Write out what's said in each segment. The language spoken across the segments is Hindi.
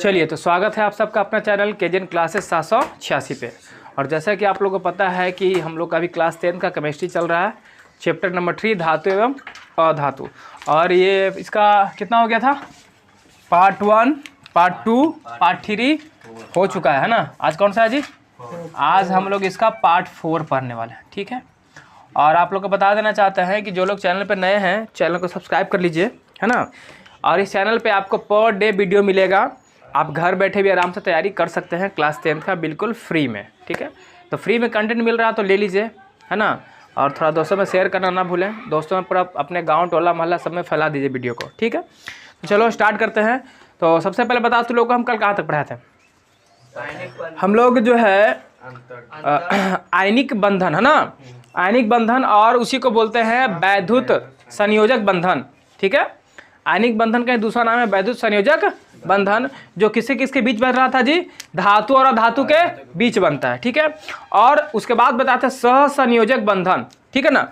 चलिए, तो स्वागत है आप सबका अपना चैनल केजन क्लासेस 786 पे। और जैसा कि आप लोगों को पता है कि हम लोग का अभी क्लास 10 का केमिस्ट्री चल रहा है, चैप्टर नंबर 3 धातु एवं अधातु। और ये इसका कितना हो गया था? पार्ट 1, पार्ट 2, पार्ट 3 हो चुका है ना। आज कौन सा है जी? आज हम लोग इसका पार्ट 4 पढ़ने वाले हैं, ठीक है। और आप लोग को बता देना चाहते हैं कि जो लोग चैनल पर नए हैं, चैनल को सब्सक्राइब कर लीजिए, है ना। और इस चैनल पे आपको पर डे वीडियो मिलेगा। आप घर बैठे भी आराम से तैयारी कर सकते हैं क्लास 10 का, बिल्कुल फ्री में, ठीक है। तो फ्री में कंटेंट मिल रहा तो ले लीजिए, है ना। और थोड़ा दोस्तों में शेयर करना ना भूलें, दोस्तों में पूरा अपने गांव टोला मोहल्ला सब में फैला दीजिए वीडियो को, ठीक है। तो चलो स्टार्ट करते हैं। तो सबसे पहले बता तू लोग को हम कल कहाँ तक पढ़ाए थे? हम लोग जो है आयनिक बंधन, है ना, आयनिक बंधन, और उसी को बोलते हैं वैद्युत संयोजक बंधन, ठीक है। आयनिक बंधन का दूसरा नाम है वैद्युत संयोजक बंधन, जो किसके किसके बीच बन रहा था जी? धातु और अधातु के बीच बनता है, ठीक है। और उसके बाद बताते हैं सहसंयोजक बंधन, ठीक है ना।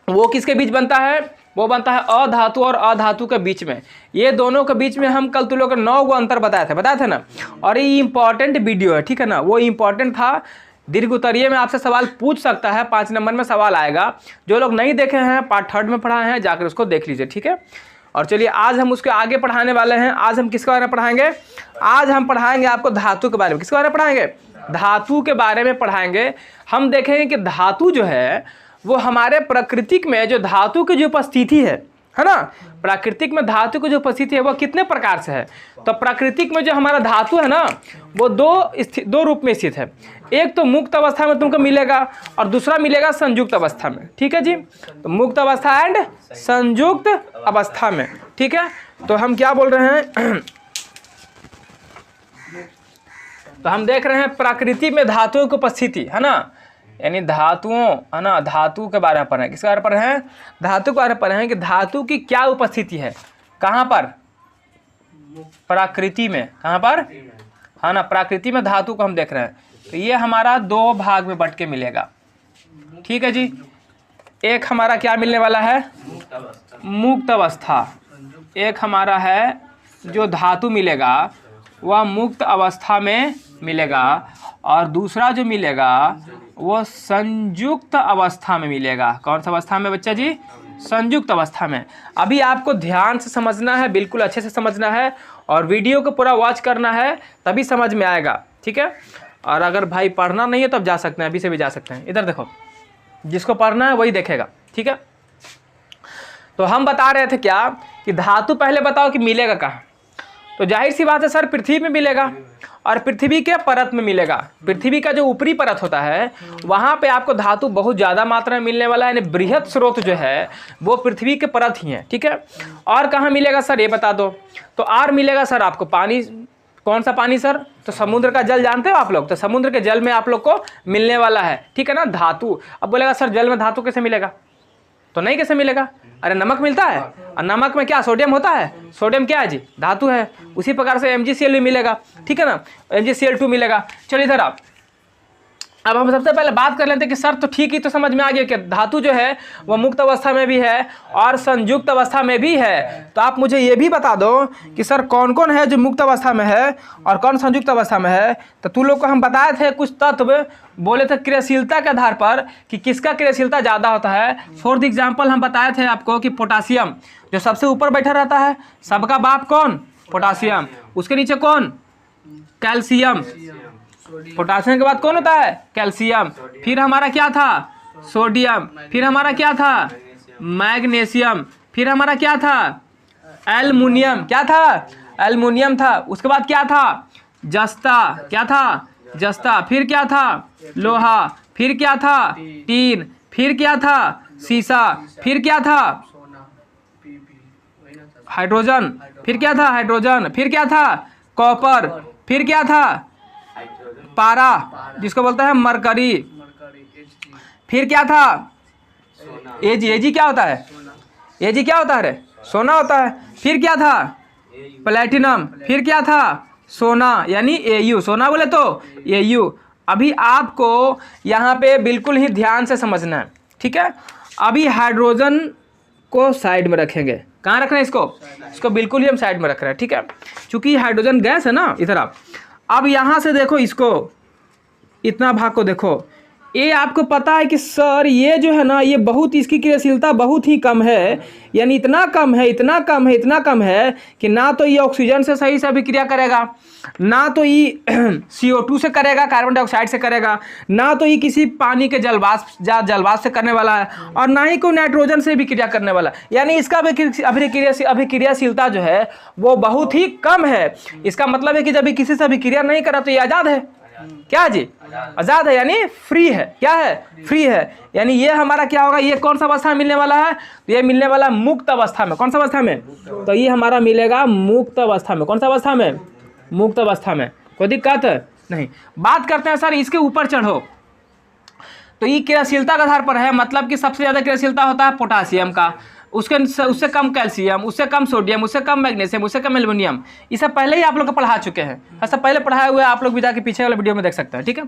वो किसके बीच बनता है? वो बनता है अधातु और अधातु के बीच में। ये दोनों के बीच में हम कल तुम लोग को 9 गो अंतर बताए थे ना। और ये इंपॉर्टेंट वीडियो है, ठीक है ना। वो इंपॉर्टेंट था, दीर्घ उत्तरीय में आपसे सवाल पूछ सकता है, 5 नंबर में सवाल आएगा। जो लोग नहीं देखे हैं, पार्ट 3 में पढ़ाए हैं, जाकर उसको देख लीजिए, ठीक है। और चलिए आज हम उसके आगे पढ़ाने वाले हैं। आज हम किसके बारे में पढ़ाएंगे? आज हम पढ़ाएंगे आपको धातु के बारे में। किसके बारे में पढ़ाएंगे? धातु के बारे में पढ़ाएंगे। हम देखेंगे कि धातु जो है वो हमारे प्राकृतिक में जो धातु की जो उपस्थिति है ना, प्राकृतिक में धातु की जो उपस्थिति है वो कितने प्रकार से है। तो प्राकृतिक में जो हमारा धातु है ना, वो दो रूप में स्थित है। एक तो मुक्त अवस्था में तुमको मिलेगा और दूसरा मिलेगा संयुक्त अवस्था में, ठीक है जी। तो मुक्त अवस्था एंड संयुक्त अवस्था में, ठीक है। तो हम क्या बोल रहे हैं? तो हम देख रहे हैं प्रकृति में धातुओं की उपस्थिति, है ना, यानी धातुओं, है ना, धातु के बारे में पढ़ रहे हैं। किसके बारे में पढ़ रहे हैं? धातु के बारे में पढ़ रहे हैं कि धातु की क्या उपस्थिति है, कहाँ पर? प्रकृति में। कहाँ पर? है ना, प्रकृति में धातु को हम देख रहे हैं। तो ये हमारा 2 भाग में बट के मिलेगा, ठीक है जी। एक हमारा क्या मिलने वाला है? मुक्त अवस्था। एक हमारा है जो धातु मिलेगा वह मुक्त अवस्था में मिलेगा, और दूसरा जो मिलेगा वो संयुक्त अवस्था में मिलेगा। कौन सा अवस्था में बच्चा जी? संयुक्त अवस्था में। अभी आपको ध्यान से समझना है, बिल्कुल अच्छे से समझना है, और वीडियो को पूरा वॉच करना है, तभी समझ में आएगा, ठीक है। और अगर भाई पढ़ना नहीं है तब जा सकते हैं, अभी से भी जा सकते हैं। इधर देखो, जिसको पढ़ना है वही देखेगा, ठीक है। तो हम बता रहे थे क्या कि धातु पहले बताओ कि मिलेगा कहाँ। तो जाहिर सी बात है सर, पृथ्वी में मिलेगा, और पृथ्वी के परत में मिलेगा। पृथ्वी का जो ऊपरी परत होता है वहाँ पे आपको धातु बहुत ज़्यादा मात्रा में मिलने वाला है, यानी बृहद स्रोत जो है वो पृथ्वी के परत ही है, ठीक है। और कहाँ मिलेगा सर ये बता दो। तो और मिलेगा सर आपको पानी। कौन सा पानी सर? तो समुद्र का जल जानते हो आप लोग, तो समुद्र के जल में आप लोग को मिलने वाला है, ठीक है ना, धातु। अब बोलेगा सर जल में धातु कैसे मिलेगा? तो नहीं, कैसे मिलेगा? अरे नमक मिलता है, और नमक में क्या सोडियम होता है? सोडियम क्या है जी? धातु है। उसी प्रकार से MgCl भी मिलेगा, ठीक है ना, MgCl2 मिलेगा। चलिए इधर आप, अब हम सबसे पहले बात कर लेते हैं कि सर तो ठीक ही, तो समझ में आ गया कि धातु जो है वह मुक्त अवस्था में भी है और संयुक्त अवस्था में भी है। तो आप मुझे ये भी बता दो कि सर कौन कौन है जो मुक्त अवस्था में है और कौन संयुक्त अवस्था में है। तो तू लोग को हम बताए थे कुछ तत्व, बोले थे क्रियाशीलता के आधार पर कि किसका क्रियाशीलता ज़्यादा होता है। फॉर एग्जाम्पल हम बताए थे आपको कि पोटासियम जो सबसे ऊपर बैठा रहता है, सबका बाप कौन? पोटासियम। उसके नीचे कौन? कैल्शियम। पोटासियम के बाद कौन होता है? कैल्शियम। फिर हमारा क्या था? सोडियम। फिर हमारा क्या था? मैग्नीशियम। फिर हमारा क्या था? एल्युमिनियम। क्या था? एल्युमिनियम था। उसके बाद क्या था? जस्ता। क्या था? जस्ता। फिर क्या था? लोहा। फिर क्या था? टीन। फिर क्या था? सीसा। फिर क्या था? हाइड्रोजन। फिर क्या था? हाइड्रोजन। फिर क्या था? कॉपर। फिर क्या था? पारा, जिसको बोलता है मरकरी। फिर क्या था? एजी। एजी क्या होता है? एजी क्या होता है रे? सोना होता है। फिर क्या था? प्लेटिनम। फिर क्या था? सोना, यानी Au। सोना बोले तो Au। अभी आपको यहाँ पे बिल्कुल ही ध्यान से समझना है, ठीक है। अभी हाइड्रोजन को साइड में रखेंगे। कहाँ रख रहे हैं इसको बिल्कुल ही हम साइड में रख रहे हैं, ठीक है, क्योंकि हाइड्रोजन गैस है ना इधर। अब यहाँ से देखो इसको, इतना भाग को देखो, ये आपको पता है कि सर ये जो है ना, ये बहुत, इसकी क्रियाशीलता बहुत ही कम है, यानी इतना कम है, इतना कम है, इतना कम है कि ना तो ये ऑक्सीजन से सही से अभिक्रिया करेगा, ना तो ये CO2 से करेगा, कार्बन डाइऑक्साइड से करेगा, ना तो ये किसी पानी के जलवाष्प से करने वाला है, और ना ही कोई नाइट्रोजन से भी क्रिया करने वाला, यानी इसका अभिक्रियाशीलता जो है वो बहुत ही कम है। इसका मतलब है कि जब किसी से अभिक्रिया नहीं करा तो ये आज़ाद है। क्या जी? आजाद है, यानी फ्री है। क्या है? फ्री है। यानी ये हमारा क्या होगा, ये कौन सा अवस्था में मिलने वाला है? तो ये मिलने वाला मुक्त अवस्था में। कौन सा अवस्था में? तो ये हमारा मिलेगा मुक्त अवस्था में। कौन सा अवस्था में? मुक्त अवस्था में। कोई दिक्कत नहीं। बात करते हैं सर इसके ऊपर चढ़ो, तो ये क्रियाशीलता के आधार पर है, मतलब कि सबसे ज़्यादा क्रियाशीलता होता है पोटासियम का, उससे कम कैल्शियम, उससे कम सोडियम, उससे कम मैग्नीशियम, उससे कम एल्युमिनियम। ये सब पहले ही आप लोग को पढ़ा चुके हैं, ऐसा पहले पढ़ाए हुए आप लोग भी जाके पीछे वाले वीडियो में देख सकते हैं, ठीक है।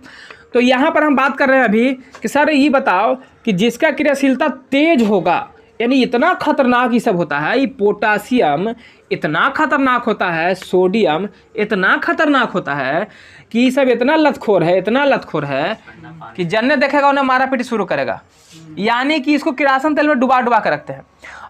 तो यहाँ पर हम बात कर रहे हैं अभी कि सर ये बताओ कि जिसका क्रियाशीलता तेज होगा, यानी इतना खतरनाक ये सब होता है, ये पोटासियम इतना खतरनाक होता है, सोडियम इतना खतरनाक होता है कि ये सब इतना लतखोर है, इतना लतखोर है कि जन्ने देखेगा उन्हें मारा पीटी शुरू करेगा। यानी कि इसको किरासन तेल में डुबा के रखते हैं।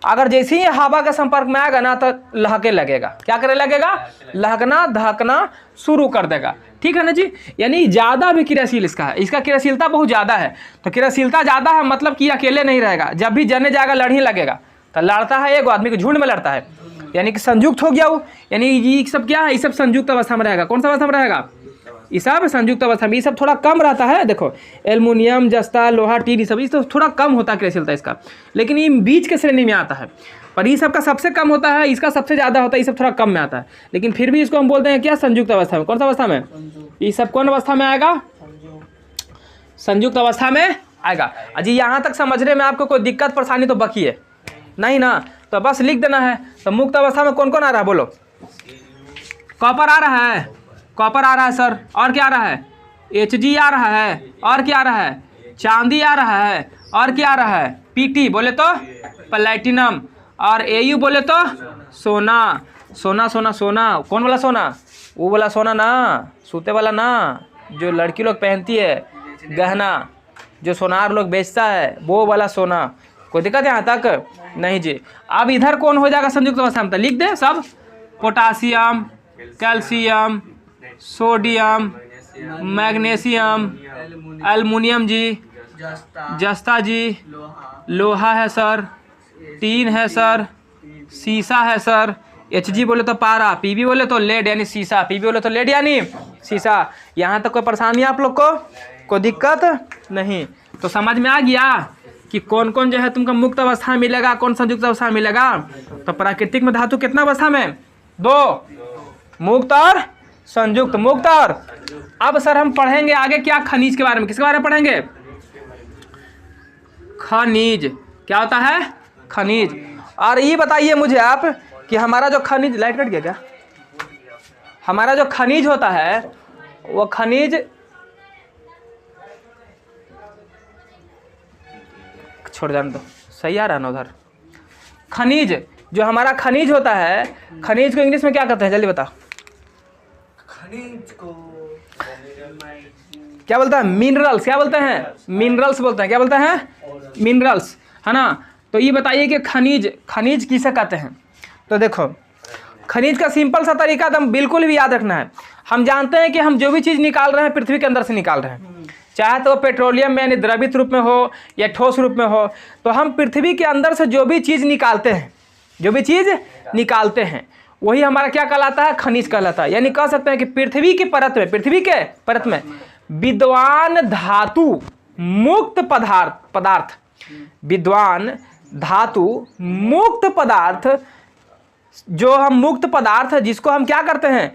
अगर जैसे ही हवा के संपर्क में आएगा ना तो लहके लगेगा। क्या करे लगेगा? लहकना धहकना शुरू कर देगा, ठीक है ना जी। यानी ज़्यादा भी क्रियाशील इसका है, इसका क्रियाशीलता बहुत ज़्यादा है। तो क्रियाशीलता ज़्यादा है मतलब कि अकेले नहीं रहेगा, जब भी जलने जाएगा लड़ ही लगेगा। तो लड़ता है एक आदमी के झुंड में लड़ता है, यानी कि संयुक्त हो गया वो। यानी ये सब क्या है, ये सब संयुक्त अवस्था में रहेगा। कौन सा अवस्था में रहेगा? ये सब संयुक्त अवस्था में। ये सब थोड़ा कम रहता है, देखो एल्युमिनियम, जस्ता, लोहा, टीन, ये सब इस तो थोड़ा कम होता है क्रियाशीलता इसका, लेकिन ये बीच के श्रेणी में आता है। पर ये सब का सबसे कम होता है, इसका सबसे ज़्यादा होता है, ये सब थोड़ा कम में आता है, लेकिन फिर भी इसको हम बोलते हैं क्या? संयुक्त अवस्था में। कौन सा अवस्था में? ये सब कौन अवस्था में आएगा? संयुक्त अवस्था में आएगा। अजी यहाँ तक समझने में आपको कोई दिक्कत परेशानी तो बाकी है नहीं ना? तो बस लिख देना है। तो मुक्त अवस्था में कौन कौन आ रहा है बोलो? कॉपर आ रहा है, कॉपर आ रहा है सर, और क्या आ रहा है? Hg आ रहा है, और क्या आ रहा है? चांदी आ रहा है, और क्या आ रहा है? Pt बोले तो प्लैटिनम, और Au बोले तो सोना। सोना सोना सोना, कौन वाला सोना? वो वाला सोना ना, सूते वाला ना, जो लड़की लोग पहनती है, गहना जो सोनार लोग बेचता है, वो वाला सोना। कोई दिक्कत है यहाँ तक? नहीं जी। अब इधर कौन हो जाएगा संयुक्त अवस्था में? लिख दे सब, potassium, calcium, sodium, magnesium, aluminium जी, जस्ता जी, लोहा है सर, टीन है सर, सीसा है सर, Hg बोले तो पारा, Pb बोले तो लेड यानी सीसा, Pb बोले तो लेड यानी सीसा। यहाँ तक कोई परेशानी आप लोग को? कोई दिक्कत नहीं? तो समझ में आ गया कि कौन कौन जो है तुमको मुक्त अवस्था में मिलेगा, कौन संयुक्त अवस्था में मिलेगा। तो प्राकृतिक में धातु कितना अवस्था में? 2, मुक्त और संयुक्त। मुक्त और अब सर हम पढ़ेंगे आगे क्या? खनिज के बारे में। किसके बारे में पढ़ेंगे? खनिज। क्या होता है? खनिज। और ये बताइए मुझे आप कि हमारा जो खनिज, लाइट कट गया क्या? हमारा जो खनिज होता है वो खनिज, छोड़ जाने दो, सही आ रहा है ना उधर। खनिज, जो हमारा खनिज होता है, खनिज को इंग्लिश में क्या कहते हैं? जल्दी बताओ। खनिज को क्या बोलते हैं? मिनरल्स। क्या बोलते हैं? मिनरल्स बोलते हैं। क्या बोलते हैं? मिनरल्स, है ना। तो ये बताइए कि खनिज, खनिज किसे कहते हैं? तो देखो खनिज का सिंपल सा तरीका एकदम बिल्कुल भी याद रखना है। हम जानते हैं कि हम जो भी चीज़ निकाल रहे हैं पृथ्वी के अंदर से निकाल रहे हैं, चाहे तो पेट्रोलियम में यानी द्रवित रूप में हो या ठोस रूप में हो। तो हम पृथ्वी के अंदर से जो भी चीज़ निकालते हैं, जो भी चीज़ निकालते हैं, वही हमारा क्या कहलाता है? खनिज कहलाता है। यानी कह सकते हैं कि पृथ्वी की परत में, पृथ्वी के परत में विद्वान धातु मुक्त पदार्थ, विद्वान धातु मुक्त पदार्थ, जो हम मुक्त पदार्थ है जिसको हम क्या करते हैं?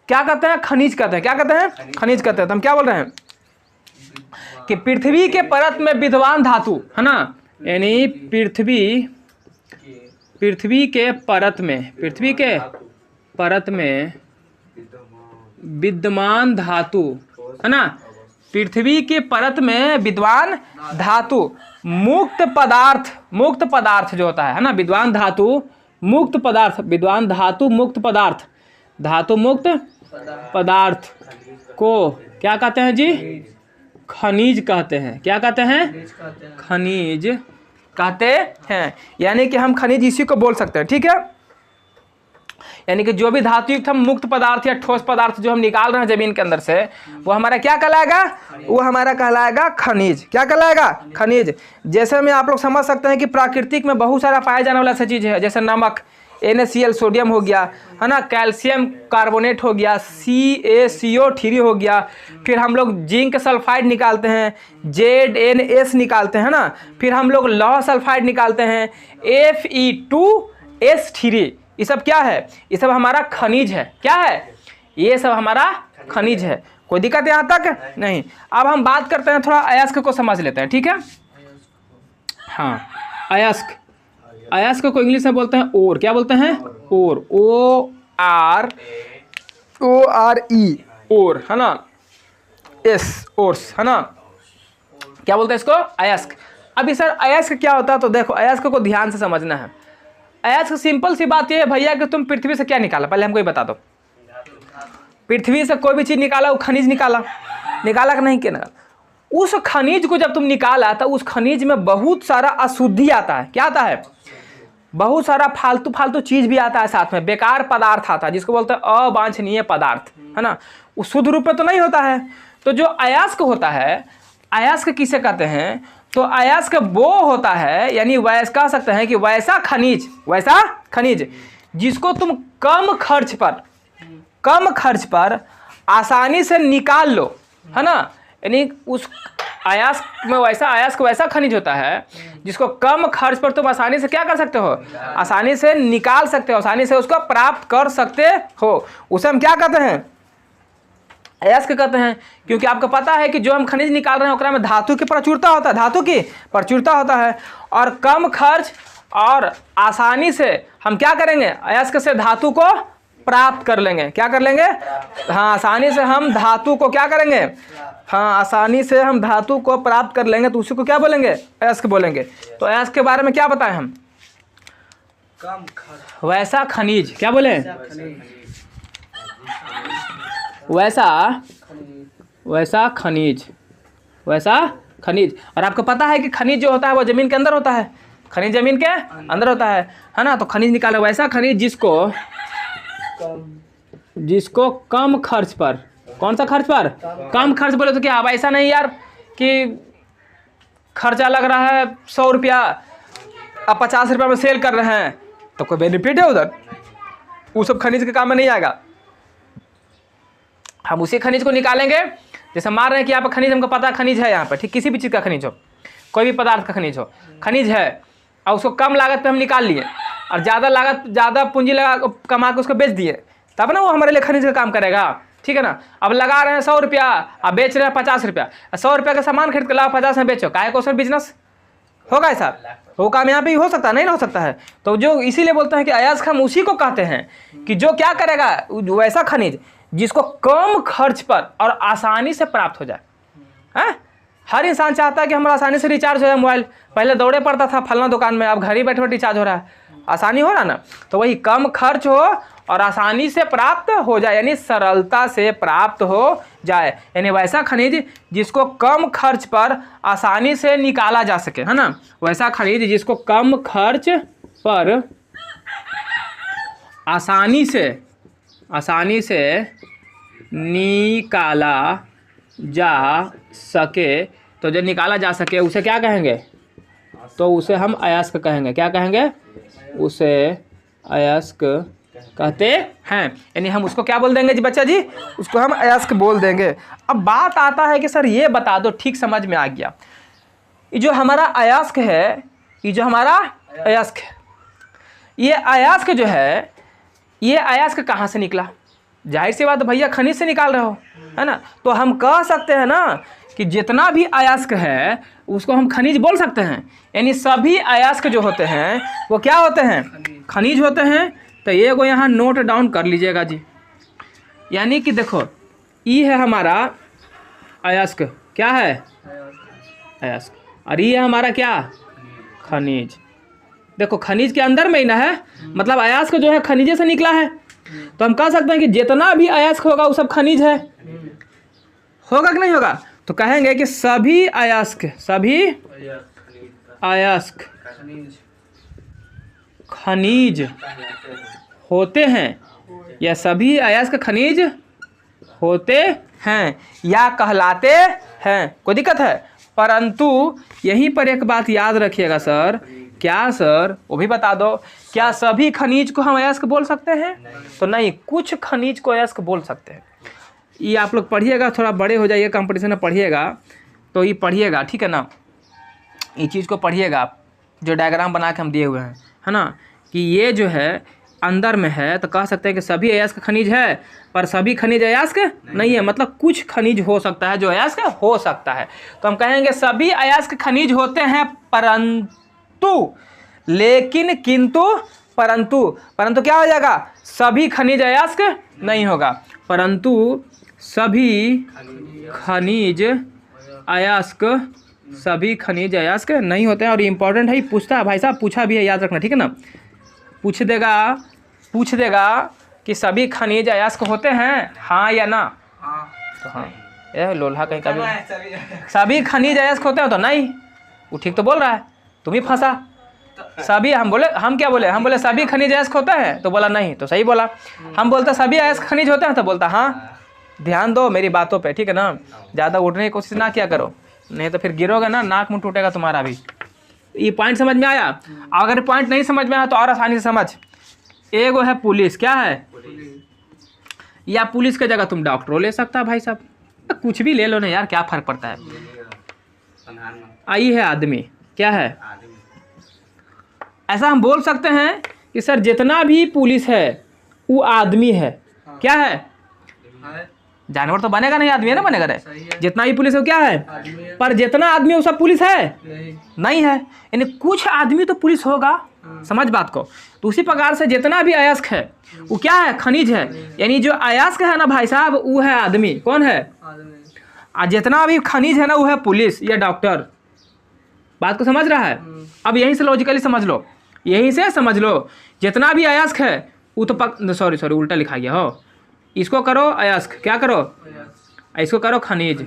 क्या कहते हैं? खनिज कहते हैं। क्या कहते हैं? खनिज कहते हैं। तो हम क्या बोल रहे हैं कि पृथ्वी के परत में विद्वान धातु, है ना, यानी पृथ्वी के परत में, पृथ्वी के परत में विद्यमान धातु, है ना, पृथ्वी की परत में विद्वान धातु मुक्त पदार्थ जो होता है ना, विद्वान धातु मुक्त पदार्थ, विद्वान धातु मुक्त पदार्थ, धातु मुक्त पदार्थ को क्या कहते हैं जी? खनिज कहते हैं। क्या कहते हैं? खनिज कहते हैं। यानी कि हम खनिज इसी को बोल सकते हैं, ठीक है। यानी कि जो भी धातु युक्त हम मुक्त पदार्थ या ठोस पदार्थ जो हम निकाल रहे हैं जमीन के अंदर से, वो हमारा क्या कहलाएगा? वो हमारा कहलाएगा खनिज। क्या कहलाएगा? खनिज। जैसे में आप लोग समझ सकते हैं कि प्राकृतिक में बहुत सारा पाया जाने वाला ऐसा चीज़ है, जैसे नमक NaCl सोडियम हो गया, है ना, कैल्शियम कार्बोनेट हो गया, CaCO3 हो गया, फिर हम लोग जिंक सल्फाइड निकालते हैं, ZnS निकालते हैं ना, फिर हम लोग लौह सल्फाइड निकालते हैं, Fe2S3। ये सब क्या है? ये सब हमारा खनिज है। क्या है? ये सब हमारा खनिज है। कोई दिक्कत यहाँ तक नहीं। अब हम बात करते हैं, थोड़ा अयस्क को समझ लेते हैं, ठीक है। हाँ, अयस्क, अयस्क को इंग्लिश में बोलते हैं ओर। क्या बोलते हैं? ओर, ORE, ओर, है ना, एस, ओर्स, है ना। क्या बोलते हैं इसको? अयस्क। अभी सर अयस्क क्या होता है? तो देखो, अयस्क को ध्यान से समझना है। अयस्क सिंपल सी बात ये है भैया कि तुम पृथ्वी से क्या निकाला, पहले हमको ये बता दो। पृथ्वी से कोई भी चीज़ निकाला, वो खनिज निकाला कि नहीं? क्या निकाला? उस खनिज को जब तुम निकाला तो उस खनिज में बहुत सारा अशुद्धि आता है। क्या आता है? बहुत सारा फालतू चीज़ भी आता है साथ में, बेकार पदार्थ आता है, जिसको बोलते हैं अवांछनीय पदार्थ, है ना। वो शुद्ध रूप में तो नहीं होता है। तो जो अयस्क होता है, अयस्क किसे कहते हैं? तो अयस्क वो होता है, यानी वैसा कह सकते हैं कि वैसा खनिज जिसको तुम कम खर्च पर आसानी से निकाल लो, है ना। यानी उस अयस्क में वैसा खनिज होता है जिसको कम खर्च पर तुम आसानी से क्या कर सकते हो? आसानी से निकाल सकते हो, आसानी से उसको प्राप्त कर सकते हो। उसे हम क्या कहते हैं? अयस्क कहते हैं। क्योंकि आपको पता है कि जो हम खनिज निकाल रहे हैं उसमें धातु की प्रचुरता होता है, और कम खर्च और आसानी से हम क्या करेंगे? अयस्क से धातु को प्राप्त कर लेंगे। क्या कर लेंगे? हाँ, आसानी से हम धातु को क्या करेंगे? हाँ, आसानी से हम धातु को प्राप्त कर लेंगे, तो उसी को क्या बोलेंगे? अयस्क बोलेंगे। तो अयस्क के बारे में क्या बताएं हम? वैसा खनिज। क्या बोले? वैसा खनिज। और आपको पता है कि खनिज जो होता है वो जमीन के अंदर होता है। खनिज जमीन के अंदर होता है ना। तो खनिज निकाले वैसा खनिज जिसको कम खर्च पर, कौन सा खर्च पर? कम खर्च। बोले तो क्या? अब ऐसा नहीं यार कि खर्चा लग रहा है 100 रुपया, अब 50 रुपया में सेल कर रहे हैं, तो कोई बेनिफिट है उधर? वो सब खनिज के काम में नहीं आएगा। हम उसी खनिज को निकालेंगे, जैसे मान रहे हैं कि यहाँ पर खनिज, हमको पता है खनिज है यहाँ पर, ठीक, किसी भी चीज़ का खनिज हो, कोई भी पदार्थ का खनिज है, और उसको कम लागत पे हम निकाल लिए, और ज़्यादा पूंजी लगा कमा के उसको बेच दिए, तब ना वो हमारे लिए खनिज का काम करेगा, ठीक है ना। अब लगा रहे हैं 100 रुपया, अब बेच रहे हैं 50 रुपया। 100 रुपया का सामान खरीद के लाओ 50 में बेचो, काहे को उसमें बिजनेस होगा? ऐसा वो काम यहाँ पे हो सकता है? नहीं हो सकता है। तो जो इसीलिए बोलते हैं कि अयस्क हम उसी को कहते हैं कि जो क्या करेगा? वैसा खनिज जिसको कम खर्च पर और आसानी से प्राप्त हो जाए। हैं? हर इंसान चाहता है कि हमारा आसानी से रिचार्ज हो जाए मोबाइल। पहले दौड़े पड़ता था फलना दुकान में, अब घर ही बैठे बैठे रिचार्ज हो रहा है, आसानी हो रहा ना। तो वही कम खर्च हो और आसानी से प्राप्त हो जाए, यानी सरलता से प्राप्त हो जाए, यानी वैसा खनिज जिसको कम खर्च पर आसानी से निकाला जा सके, है ना। वैसा खनिज जिसको कम खर्च पर आसानी से निकाला जा सके, तो जो निकाला जा सके उसे क्या कहेंगे? तो उसे हम अयस्क कहेंगे। क्या कहेंगे? उसे अयस्क कहते हैं। यानी हम उसको क्या बोल देंगे जी बच्चा जी? उसको हम अयस्क बोल देंगे। अब बात आता है कि सर ये बता दो, ठीक समझ में आ गया, ये जो हमारा अयस्क है, ये अयस्क जो है, ये अयस्क कहाँ से निकला? जाहिर सी बात भैया खनिज से निकाल रहे हो, है ना। तो हम कह सकते हैं ना कि जितना भी अयस्क है उसको हम खनिज बोल सकते हैं। यानी सभी अयस्क जो होते हैं वो क्या होते हैं? खनिज होते हैं। तो ये को यहाँ नोट डाउन कर लीजिएगा जी। यानी कि देखो, ये है हमारा अयस्क, क्या है? अयस्क। और ये हमारा क्या? खनिज। देखो खनिज के अंदर में ही ना है, मतलब अयस्क जो है खनिजे से निकला है, तो हम कह सकते हैं कि जितना भी अयस्क होगा वो सब खनिज है। होगा कि नहीं होगा? तो कहेंगे कि सभी अयस्क खनिज होते हैं, या सभी अयस्क खनिज होते हैं या कहलाते हैं। कोई दिक्कत है? परंतु यहीं पर एक बात याद रखिएगा सर। क्या सर? वो भी बता दो। क्या सभी खनिज को हम अयस्क बोल सकते हैं? तो नहीं, कुछ खनिज को अयस्क बोल सकते हैं। ये आप लोग पढ़िएगा, थोड़ा बड़े हो जाइए, कंपटीशन में पढ़िएगा तो ये पढ़िएगा, ठीक है ना? ये चीज़ को पढ़िएगा आप, जो डायग्राम बना के हम दिए हुए हैं, है ना, कि ये जो है अंदर में है, तो कह सकते हैं कि सभी अयस्क खनिज है, पर सभी खनिज अयस्क नहीं है। मतलब कुछ खनिज हो सकता है जो अयस्क हो सकता है। तो हम कहेंगे सभी अयस्क खनिज होते हैं, परंतु, लेकिन, किंतु, परंतु क्या हो जाएगा? सभी खनिज अयस्क नहीं होगा, परंतु सभी खनिज अयस्क नहीं होते हैं। और इम्पोर्टेंट है, पूछता है भाई साहब, पूछा भी है, याद रखना, ठीक है ना? पूछ देगा कि सभी खनिज अयस्क होते हैं, हाँ या ना? तो हाँ, ये लोल्हा कहीं का भी सभी खनिज अयस्क होते हैं तो नहीं, वो ठीक तो बोल रहा है, तुम ही फंसा। सभी हम क्या बोले? हम बोले सभी खनिज अयस्क होता है, तो बोला नहीं, तो सही बोला। हम बोलते सभी अयस्क खनिज होते हैं, तो बोलता हाँ। ध्यान दो मेरी बातों पे, ठीक है ना? ज़्यादा उठने की कोशिश ना किया करो, नहीं तो फिर गिरोगे ना, नाक मुंह टूटेगा तुम्हारा भी। ये पॉइंट समझ में आया? अगर पॉइंट नहीं समझ में आया तो और आसानी से समझ। एगो है पुलिस, क्या है? या पुलिस की जगह तुम डॉक्टरों ले सकता है भाई साहब, कुछ भी ले लो ना यार, क्या फ़र्क पड़ता है। आई है आदमी, क्या है? ऐसा हम बोल सकते हैं कि सर जितना भी पुलिस है वो आदमी है। क्या है? जानवर तो बनेगा नहीं, आदमी है ना बनेगा रे। जितना भी पुलिस है वो क्या है? पर जितना आदमी है वो सब पुलिस है? नहीं है। यानी कुछ आदमी तो पुलिस होगा, समझ बात को। तो उसी प्रकार से जितना भी अयस्क है वो क्या है? खनिज है। यानी जो अयस्क है ना भाई साहब, वो है आदमी। कौन है? और जितना भी खनिज है ना वो है पुलिस या डॉक्टर। बात को समझ रहा है? अब यहीं से लॉजिकली समझ लो, यहीं से समझ लो। जितना भी अयस्क है वो तो सॉरी उल्टा लिखा गया हो। इसको करो अयस्क, क्या करो? इसको करो खनिज,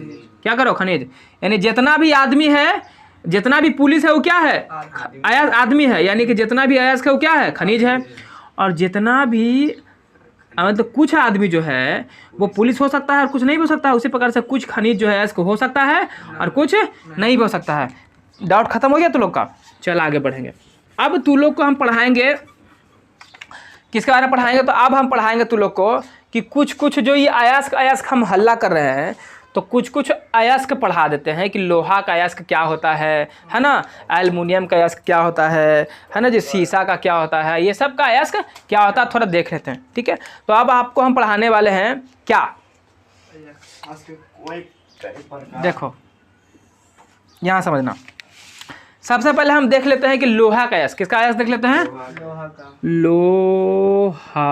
क्या करो? खनिज। यानी जितना भी आदमी है, जितना भी पुलिस है वो क्या है? आदमी है। यानी कि जितना भी अयस्क है वो क्या है? खनिज है। और जितना भी मतलब कुछ आदमी जो है वो पुलिस हो सकता है और कुछ नहीं हो सकता है। उसी प्रकार से कुछ खनिज जो है अयस्क हो सकता है और कुछ नहीं हो सकता है। डाउट खत्म हो गया तू लोग का? चल आगे बढ़ेंगे। अब तू लोग को हम पढ़ाएंगे, किसके बारे में पढ़ाएंगे? तो अब हम पढ़ाएंगे तू लोग को कि कुछ जो ये अयस्क हम हल्ला कर रहे हैं, तो कुछ अयस्क पढ़ा देते हैं कि लोहा का अयस्क क्या होता है ना? एल्युमिनियम का अयस्क क्या होता है ना? जो शीशा का क्या होता है, ये सब का अयस्क क्या होता है, थोड़ा देख लेते हैं, ठीक है? तो अब आपको हम पढ़ाने वाले हैं क्या? देखो यहाँ समझना। सबसे पहले हम देख लेते हैं कि लोहा का अयस्क, किसका अयस्क देख लेते हैं? लोहा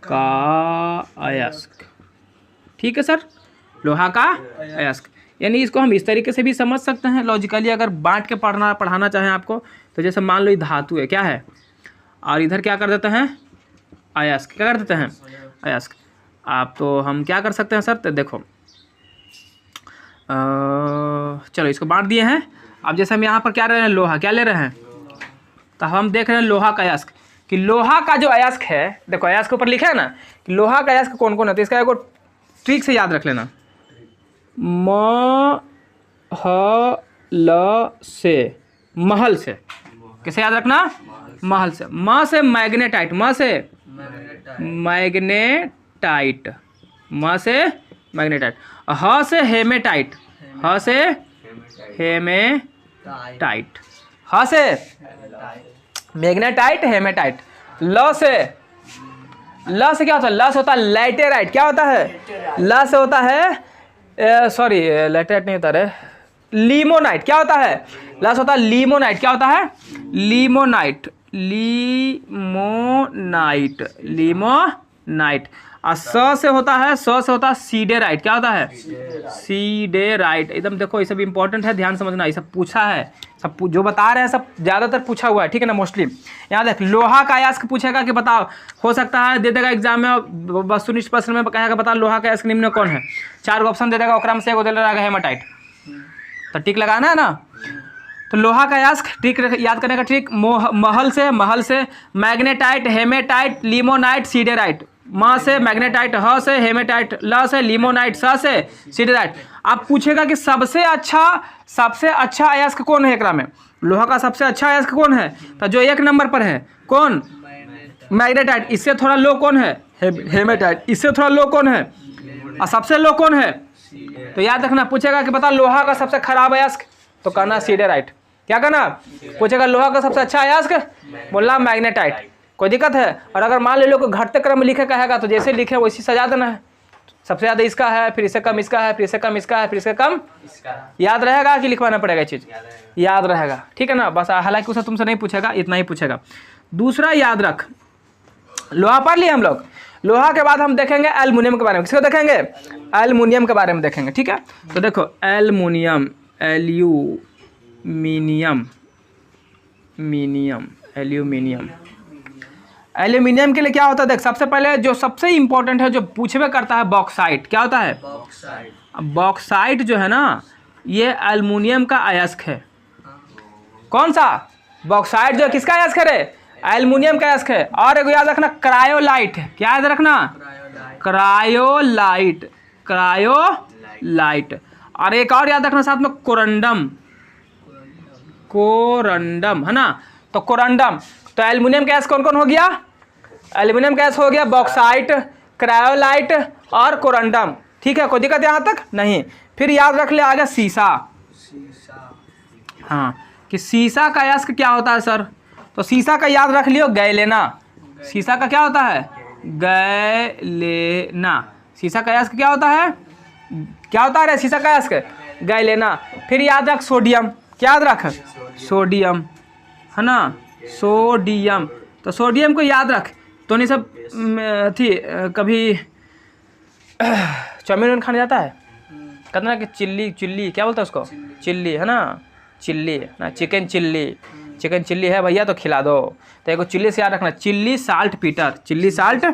का अयस्क, ठीक है सर? लोहा का अयस्क। यानी इसको हम इस तरीके से भी समझ सकते हैं लॉजिकली, अगर बांट के पढ़ाना चाहें आपको तो। जैसे मान लो ये धातु है, क्या है? और इधर क्या कर देते हैं? अयस्क। क्या कर देते हैं? अयस्क। आप तो हम क्या कर सकते हैं सर? तो देखो चलो इसको बांट दिए हैं। अब जैसे हम यहाँ पर क्या ले रहे हैं? लोहा। क्या ले रहे हैं? तो हम देख रहे हैं लोहा का अयस्क, कि लोहा का जो अयस्क है, देखो अयस्क के ऊपर लिखा है ना कि लोहा का अयस्क कौन कौन है। तो इसका एक ट्रिक से याद रख लेना, महल से। कैसे याद रखना? महल से। म से मैग्नेटाइट, म से मैग्नेटाइट, म से मैग्नेटाइट। ह से हेमेटाइट, ह से हेमेटाइट, ह से मैग्नेटाइट, हेमेटाइट। ल से क्या होता है? ल से होता है लैटेराइट। क्या होता है? ल से होता है सॉरी लैटेराइट नहीं होता रे, लीमोनाइट। क्या होता है? ल से होता है लीमोनाइट। क्या होता है? लीमोनाइट, नाइट। और स से होता है सीडेराइट। क्या होता है? सीडेराइट। एकदम देखो ये सब इंपॉर्टेंट है, ध्यान समझना, ये सब पूछा है, सब जो बता रहे हैं सब ज़्यादातर पूछा हुआ है, ठीक है ना, मोस्टली। यहाँ देख, लोहा का अयस्क पूछेगा कि बताओ, हो सकता है दे देगा एग्जाम में, वस्तुनिष्ठ प्रश्न में कहेगा बता लोहा का अयस्क निम्न में कौन है, 4 ऑप्शन दे देगा, ओकरा में से एगो दे देगा हेमाटाइट, तो टिक लगाना है ना। तो लोहा का अयस्क ट्रिक याद करने का ट्रिक, महल से मैग्नेटाइट, हेमेटाइट, लिमोनाइट, सीडेराइट। म से मैग्नेटाइट, ह से हेमेटाइट, ल से लिमोनाइट, स से सीडेराइट। अब पूछेगा कि सबसे अच्छा अयस्क कौन है एकरा में, लोहा का सबसे अच्छा अयस्क कौन है, तो जो 1 नंबर पर है कौन, मैग्नेटाइट। इससे थोड़ा लो कौन है, हेमेटाइट। इससे थोड़ा लो कौन है, और सबसे लो कौन है, तो याद रखना, पूछेगा कि बता लोहा का सबसे खराब अयस्क, तो कहना सीडेराइट। क्या कहना, पूछेगा लोहा का सबसे अच्छा अयस्क, बोलना मैग्नेटाइट। कोई दिक्कत है? और अगर मान ले लो कि घटते क्रम में लिखे कहेगा तो जैसे लिखे वैसे सजा देना है, सबसे ज़्यादा इसका है, फिर इससे कम इसका है, फिर इससे कम इसका है, फिर इससे कम इसका। याद रहेगा कि लिखवाना पड़ेगा चीज़? याद रहेगा, ठीक है ना। बस हालांकि उसे तुमसे नहीं पूछेगा, इतना ही पूछेगा। दूसरा याद रख, लोहा पढ़ लिया हम लोग। लोहा के बाद हम देखेंगे एल्युमिनियम के बारे में। किसको देखेंगे? एल्युमिनियम के बारे में देखेंगे, ठीक है। तो देखो एल्युमिनियम, एल्यूमिनियम के लिए क्या होता है, देख सबसे पहले जो सबसे इंपॉर्टेंट है जो पूछवे करता है, बॉक्साइट। क्या होता है? बॉक्साइट जो है ना, ये एल्युमिनियम का अयस्क है। कौन सा? बॉक्साइट जो किसका अयस्क है रे? एल्युमिनियम का अयस्क है। और एक याद रखना क्रायोलाइट। क्या याद रखना? क्रायोलाइट। और एक और याद रखना साथ में कोरंडम है ना। तो कोरंडम, तो एल्युमिनियम गैस कौन कौन हो गया? एल्युमिनियम गैस हो गया बॉक्साइट, क्रायोलाइट और कोरंडम, ठीक है। कोई दिक्कत यहाँ तक नहीं। फिर याद रख ले आगे सीसा। हाँ, कि सीसा का अयस्क क्या होता है सर? तो सीसा का याद रख लियो गैलेना। सीसा का क्या होता है? गैलेना। सीसा का अयस्क क्या होता है? क्या होता है रे सीसा का अयस्क? गैलेना। फिर याद रख सोडियम। क्या याद रख? सोडियम है ना, सोडियम। तो सोडियम को याद रख। तो नहीं सब थी कभी चाउमीन खाने जाता है, कहते ना कि चिल्ली क्या बोलता है उसको? चिल्ली है ना, चिल्ली ना, चिकन चिल्ली है भैया तो खिला दो। तो एक चिल्ली से याद रखना, chilli salt Peter. Chilli salt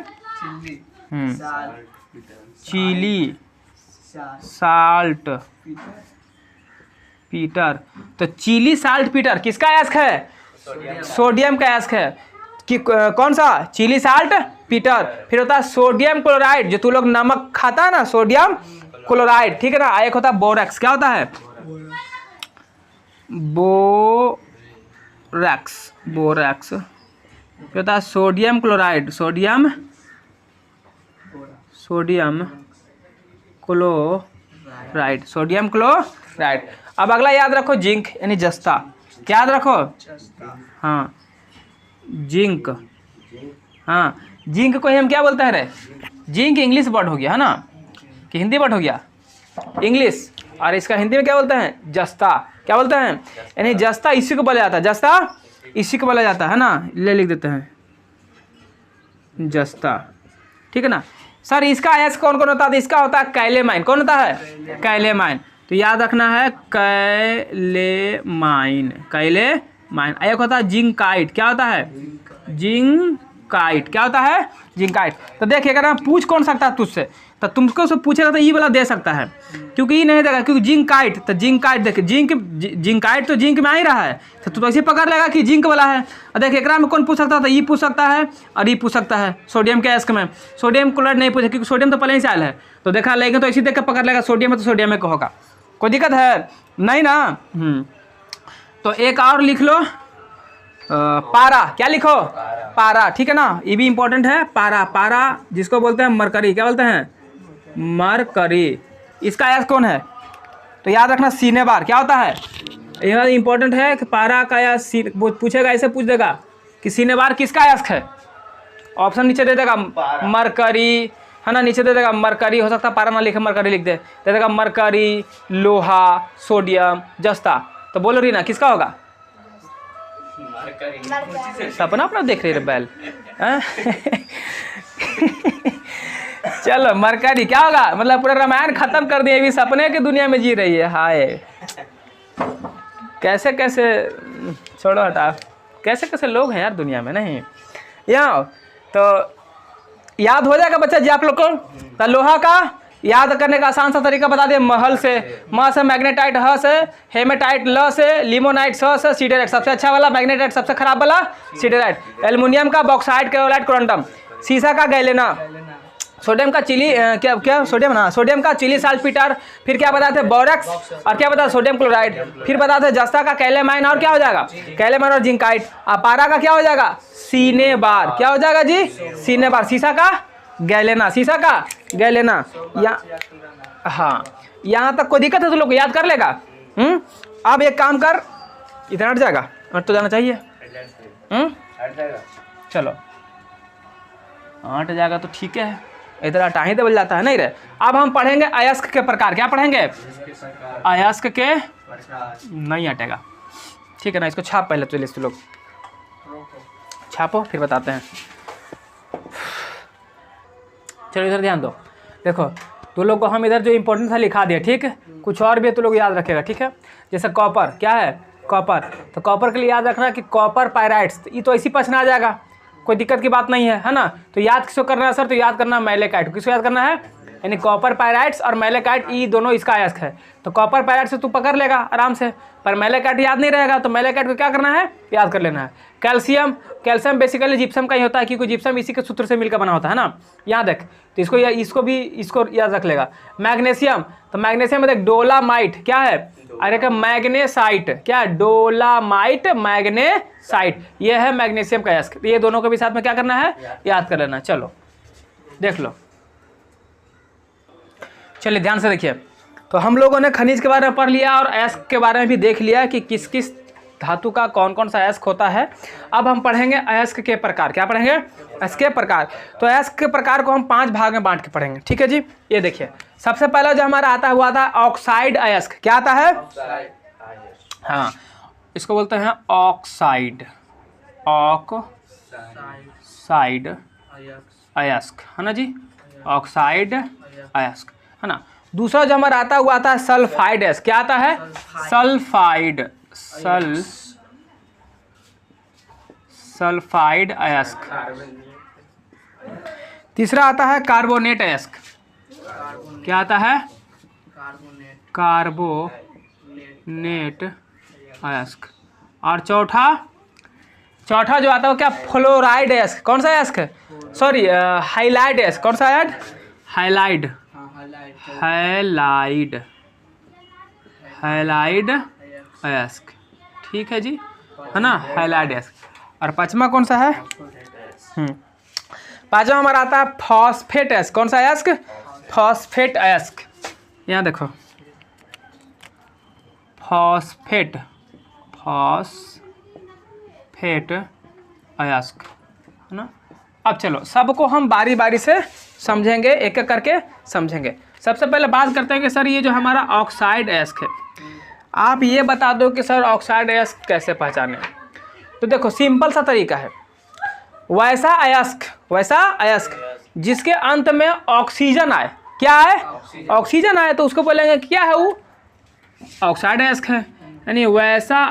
Peter. तो चिली साल्ट पीटर किसका अयस्क है? सोडियम का अयस्क है। कि कौन सा? Chilli saltpetre. फिर होता है सोडियम क्लोराइड, जो तू लोग नमक खाता है ना, सोडियम क्लोराइड, ठीक है ना। एक होता है बोरैक्स। क्या होता है? बोरैक्स। फिर होता है सोडियम क्लोराइड, सोडियम क्लोराइड। अब अगला याद रखो जिंक, यानी जस्ता। क्या याद रखो? हाँ, जिंक। हाँ, जिंक को हम क्या बोलते हैं रे? जिंक इंग्लिश वर्ड हो गया है ना, कि हिंदी वर्ड हो गया? इंग्लिश। और इसका हिंदी में क्या बोलते हैं? जस्ता। क्या बोलते हैं? यानी जस्ता इसी को बोला जाता है, जस्ता इसी को बोला जाता है ना। ले लिख देते हैं जस्ता, ठीक है ना। सर इसका अयस्क कौन कौन होता है? इसका होता है कैलेमाइन। कौन होता है? कैलेमाइन। तो याद रखना है कैलेमाइन। एक होता है जिंकाइट। क्या होता है? जिंकाइट। क्या होता है? जिंकाइट। तो देखिए अगर पूछ कौन सकता है तुझसे, तो तुमको से पूछेगा तो ये वाला दे सकता है, क्योंकि ये नहीं देगा, क्योंकि जिंकाइट। तो जिंकाइट देखिए, जिंकाइट तो जिंक में आ ही रहा है, तो ऐसे पकड़ लेगा कि जिंक वाला है। और देखिए एकरा में कौन पूछ सकता है? तो ये पूछ सकता है और ये पूछ सकता है। सोडियम के अयस्क में सोडियम क्लोराइड नहीं पूछे, क्योंकि सोडियम तो पहले ही से आयल है, तो देखा लेंगे तो इसी देख कर पकड़ लेगा सोडियम है तो सोडियम में होगा। कोई दिक्कत है नहीं ना। तो एक और लिख लो, पारा। क्या लिखो? पारा, ठीक है ना। ये भी इंपॉर्टेंट है। पारा जिसको बोलते हैं मरकरी। क्या बोलते हैं? मरकरी। इसका अयस्क कौन है? तो याद रखना सीनेबार। क्या होता है? यह इंपॉर्टेंट है कि पारा का या पूछेगा, ऐसे पूछ देगा कि सीनेबार किसका अयस्क है। ऑप्शन नीचे दे देगा मरकरी है ना, नीचे दे देगा मरकरी। हो सकता है पारा ना लिखे मरकरी लिख दे देगा मरकरी, लोहा, सोडियम, जस्ता। तो बोलो रीना किसका होगा? सपना अपना देख रही है बैल। चलो मरकरी क्या होगा, मतलब पूरा रामायण खत्म कर दिए, अभी सपने की दुनिया में जी रही है। हाय कैसे कैसे, छोड़ो हटा, कैसे कैसे लोग हैं यार दुनिया में। नहीं यहाँ तो याद हो जाएगा बच्चा जी आप लोग को। तो लोहा का याद करने का आसान सा तरीका बता दें, महल से, म से मैग्नेटाइट, ह से हेमेटाइट, ल से लिमोनाइट, स से सीडेराइट, सबसे अच्छा वाला मैग्नेटाइट, सबसे खराब वाला सीडेराइट। एल्युमिनियम का बॉक्साइट, कैरोलाइट, क्वांटम। शीशा का गैलेना, सोडियम का चिली क्या सोडियम ना, सोडियम का चिली साल्टपीटर, फिर क्या बताते थे बोरक्स, और क्या बताते सोडियम क्लोराइड, फिर बताते जस्ता का कैलेमाइन, और क्या हो जाएगा कैलेमाइन और जिंकाइट। अपारा का क्या हो जाएगा सीने बार, क्या हो जाएगा जी सीने बार। शीशा का गैलेना, शीशा का गैलेना। या हाँ यहाँ तक कोई दिक्कत है तो लोग याद कर लेगा। अब एक काम कर, इतना हट जाएगा, हट तो जाना चाहिए। चलो हट जाएगा तो ठीक है, इधर हटा ही दबल जाता है नहीं रे। अब हम पढ़ेंगे अयस्क के प्रकार। क्या पढ़ेंगे अयस्क के, नहीं हटेगा ठीक है ना। इसको छाप पहले, चलिए इसको लोग छापो फिर बताते हैं। चलो इधर ध्यान दो, देखो तो लोग को हम इधर जो इंपॉर्टेंट था लिखा दिया, ठीक है। कुछ और भी है तो लोग याद रखेगा, ठीक है। जैसे कॉपर, क्या है कॉपर, तो कॉपर के लिए याद रखना कि कॉपर पायराइट्स, ये तो ऐसी प्रश्न आ जाएगा, कोई दिक्कत की बात नहीं है ना। तो याद किसको करना है सर, तो याद करना मैलेकाइट। किसको याद करना है, यानी कॉपर पायराइट्स और मैलेकाइट, ये दोनों इसका अयस्क है। तो कॉपर पायराइट से तू पकड़ लेगा आराम से, पर मैलेकाइट याद नहीं रहेगा, तो मैलेकाइट को क्या करना है याद कर लेना है। कैल्शियम, कैल्शियम बेसिकली जिप्सम का ही होता है, क्योंकि जिप्सम इसी के सूत्र से मिलकर बना होता है ना। यहाँ देख, तो इसको याद रख लेगा। मैग्नीशियम, तो मैग्नीशियम में देख डोलामाइट, क्या है अरे का मैग्नेसाइट, क्या डोलामाइट मैग्नेसाइट, ये है मैग्नीशियम का अयस्क। ये दोनों को भी साथ में क्या करना है याद कर लेना। चलो देख लो, चलिए ध्यान से देखिए। तो हम लोगों ने खनिज के बारे में पढ़ लिया और अयस्क के बारे में भी देख लिया कि किस किस धातु का कौन कौन सा अयस्क होता है। अब हम पढ़ेंगे अयस्क के प्रकार। क्या पढ़ेंगे अयस्क के प्रकार। तो अयस्क के प्रकार को हम 5 भाग में बांट के पढ़ेंगे, ठीक है जी। ये देखिए सबसे पहला जो हमारा आता हुआ था ऑक्साइड अयस्क। क्या आता है, हाँ इसको बोलते हैं ऑक्साइड, ऑक्साइड अयस्क है ना जी, ऑक्साइड अयस्क है ना। दूसरा जो हमारा आता हुआ था सल्फाइड अयस्क। क्या आता है सल्फाइड, सल्फाइड अयस्क। तीसरा आता है कार्बोनेट अयस्क। क्या आता है कार्बोनेट अयस्क। और चौथा जो आता है क्या फ्लोराइड अयस्क। कौन सा अयस्क, सॉरी हाइलाइड अयस्क। कौन सा है हाइलाइड, हाइलाइड अयस्क, ठीक है जी है ना हाइलाइड अयस्क। और पांचवा कौन सा है, पांचवा हमारा आता है फॉस्फेट अयस्क। कौन सा अयस्क फॉस्फेट अयस्क। यहाँ देखो फॉस्फेट अयस्क है ना। अब चलो सबको हम बारी बारी से समझेंगे, एक एक करके समझेंगे। सबसे पहले बात करते हैं कि सर ये जो हमारा ऑक्साइड अयस्क है, आप ये बता दो कि सर ऑक्साइड अयस्क कैसे पहचाने। तो देखो सिंपल सा तरीका है, वैसा अयस्क जिसके अंत में ऑक्सीजन आए। क्या है ऑक्सीजन आए, तो उसको बोलेंगे क्या है वो ऑक्साइड अयस्क है। यानी वैसा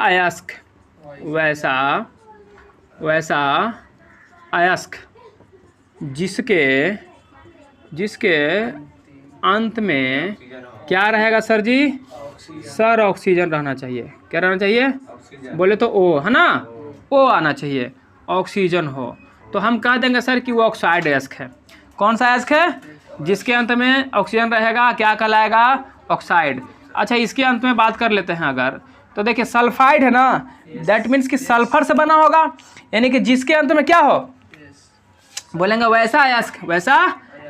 अयस्क जिसके अंत में क्या रहेगा सर जी, सर ऑक्सीजन रहना चाहिए। क्या रहना चाहिए, बोले तो ओ है ना, ओ आना चाहिए, ऑक्सीजन हो। तो हम कह देंगे सर कि वो ऑक्साइड अयस्क है। कौन सा अयस्क है, जिसके अंत में ऑक्सीजन रहेगा, क्या कहलाएगा ऑक्साइड। अच्छा इसके अंत में बात कर लेते हैं अगर, तो देखिए सल्फाइड है ना, दैट मीन्स कि सल्फर से बना होगा। यानी कि जिसके अंत में क्या हो, बोलेंगे वैसा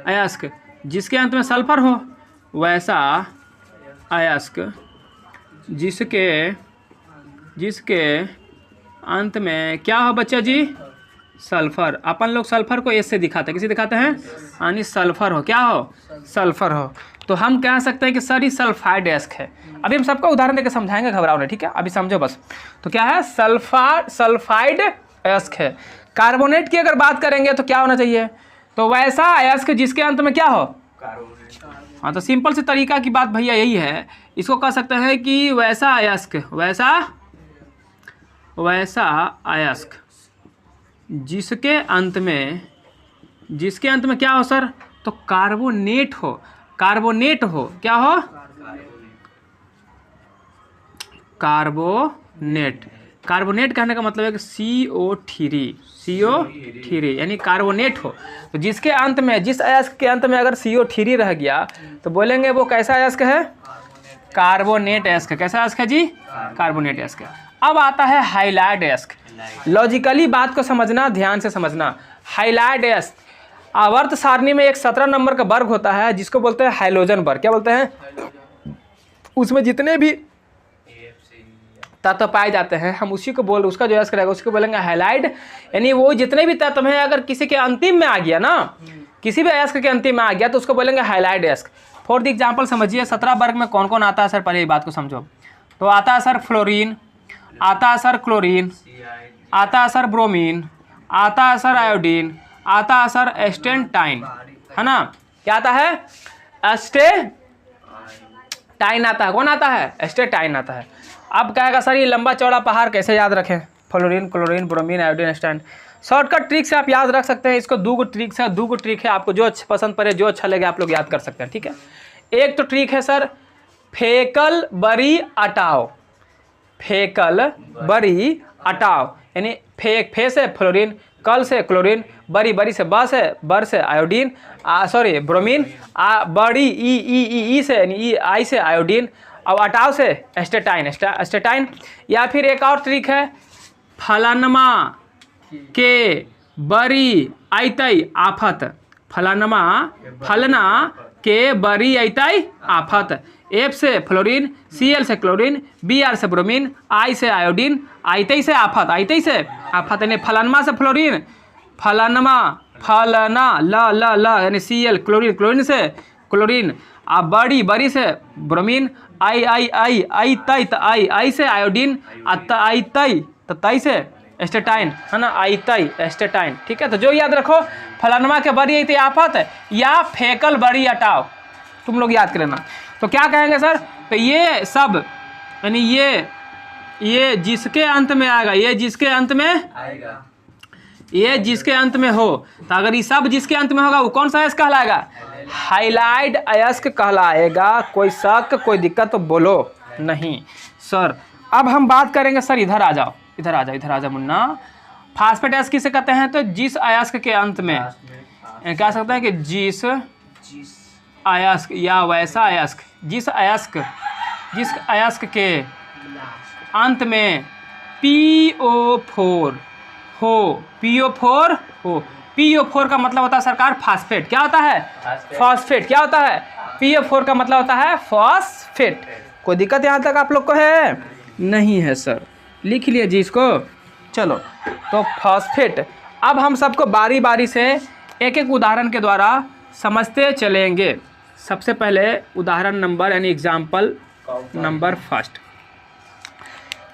अयस्क जिसके अंत में सल्फर हो, वैसा अयस्क जिसके अंत में क्या हो बच्चा जी, सल्फर। अपन लोग सल्फर को एस से दिखाते हैं, किसे दिखाते हैं, यानी सल्फर हो, क्या हो सल्फर हो। तो हम कह सकते हैं कि सर ये सल्फाइड अयस्क है। अभी हम सबका उदाहरण देकर समझाएंगे, घबराओ नहीं, ठीक है अभी समझो बस। तो क्या है सल्फाइड अयस्क है। कार्बोनेट की अगर बात करेंगे तो क्या होना चाहिए, तो वैसा अयस्क जिसके अंत में क्या हो, हाँ तो सिंपल से तरीका की बात भैया यही है। इसको कह सकते हैं कि वैसा अयस्क, वैसा अयस्क जिसके अंत में क्या हो सर, तो कार्बोनेट हो, क्या हो, कार्बोनेट कहने का मतलब है कि CO3 यानी कार्बोनेट हो। तो जिसके अंत में, जिस अयस्क के अंत में अगर CO3 रह गया तो बोलेंगे वो कैसा अयस्क है, कार्बोनेट अयस्क। कैसा अयस्क है जी, कार्बोनेट अयस्क। अब आता है हाइलाइड अयस्क। लॉजिकली बात को समझना, ध्यान से समझना। हाइलाइड अयस्क आवर्त सारणी में एक 17 नंबर का वर्ग होता है जिसको बोलते हैं हाइलोजन वर्ग। क्या बोलते हैं, उसमें जितने भी तत्व पाए जाते हैं हम उसी को उसका जो अयस्क रहेगा उसको बोलेंगे हाइलाइड। यानी वो जितने भी तत्व हैं अगर किसी के अंतिम में आ गया ना, किसी भी अयस्क के अंतिम में आ गया तो उसको बोलेंगे हाइलाइड अयस्क। फॉर द एग्जांपल समझिए 17 वर्ग में कौन कौन आता है सर, पहले ये बात को समझो। तो आता है सर फ्लोरीन, आता है सर क्लोरीन, आता है सर ब्रोमीन, आता है सर आयोडीन, आता है सर एस्टेटाइन, है ना। क्या आता है, एस्टेटाइन आता है। कौन आता है, एस्टेटाइन आता है। अब कहेगा सर ये लंबा चौड़ा पहाड़ कैसे याद रखें, fluorine, chlorine, bromine, iodine, astatine. Shortcut trick से आप याद रख सकते हैं इसको। दो ट्रिक है, आपको जो पसंद पड़े, जो अच्छा लगे आप लोग याद कर सकते हैं, ठीक है। एक तो ट्रिक है सर फेकल बरी अटाओ, यानी फे से फ्लोरीन, कल से क्लोरीन, बरी से बर से आयोडीन, ब्रोमीन, बड़ी ई से यानी आई से आयोडीन, और अटाव से एस्टेटाइन। या फिर एक और ट्रिक है फलानमा के बरी आइतई आफत, फलना के बरी आइतई आफत। एफ से फ्लोरीन, Cl से क्लोरीन, Br से ब्रोमीन, आई से आयोडीन, आइतई से आफत, यानी फलनमा से फ्लोरीन, फलना ल यानी Cl, क्लोरीन से क्लोरीन, बड़ी से ब्रोमीन, आई से आयोडीन, तई से एस्टेटाइन, है ना, एस्टेटाइन, ठीक है। तो जो याद रखो फलानमा के बड़ी आई आफत या फेकल बड़ी हटाओ, तुम लोग याद कर लेना। तो क्या कहेंगे सर, तो ये सब यानी ये जिसके अंत में आएगा, ये जिसके अंत में हो, तो अगर ये सब जिसके अंत में होगा वो कौन सा अयस्क कहलाएगा, हाइलाइड अयस्क कहलाएगा। कोई शक, कोई दिक्कत तो बोलो नहीं सर। अब हम बात करेंगे सर, इधर आ जाओ मुन्ना। फास्फेट अयस्क किसे कहते हैं, तो जिस अयस्क के अंत में कह सकते हैं कि जिस अयस्क या वैसा अयस्क, जिस अयस्क के अंत में PO4 हो, PO4 का मतलब होता है सरकार फास्फेट। क्या होता है, फास्फेट। क्या होता है, PO4 का मतलब होता है फास्फेट। कोई दिक्कत यहाँ तक आप लोग को है, नहीं है सर, लिख लिए जी इसको। चलो तो फास्फेट। अब हम सबको बारी बारी से एक एक उदाहरण के द्वारा समझते चलेंगे। सबसे पहले उदाहरण नंबर यानी एग्जाम्पल नंबर फर्स्ट।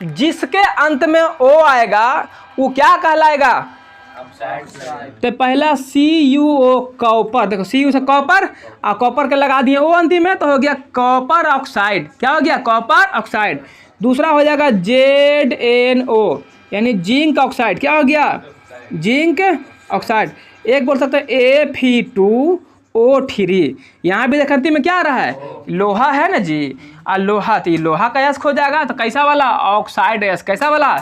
जिसके अंत में O आएगा वो क्या कहलाएगा, तो पहला CuO कॉपर। देखो Cu से कॉपर, और कॉपर के लगा दिए O अंतिम में, तो हो गया कॉपर ऑक्साइड। क्या हो गया, कॉपर ऑक्साइड। दूसरा हो जाएगा ZnO यानी जिंक ऑक्साइड। क्या हो गया, जिंक ऑक्साइड। एक बोल सकते हैं Fe2O3। यहाँ भी देखते में क्या आ रहा है, लोहा है ना जी, और लोहा, तो ये लोहा का अयस्क हो जाएगा। तो कैसा वाला, ऑक्साइड अयस्क। कैसा वाला,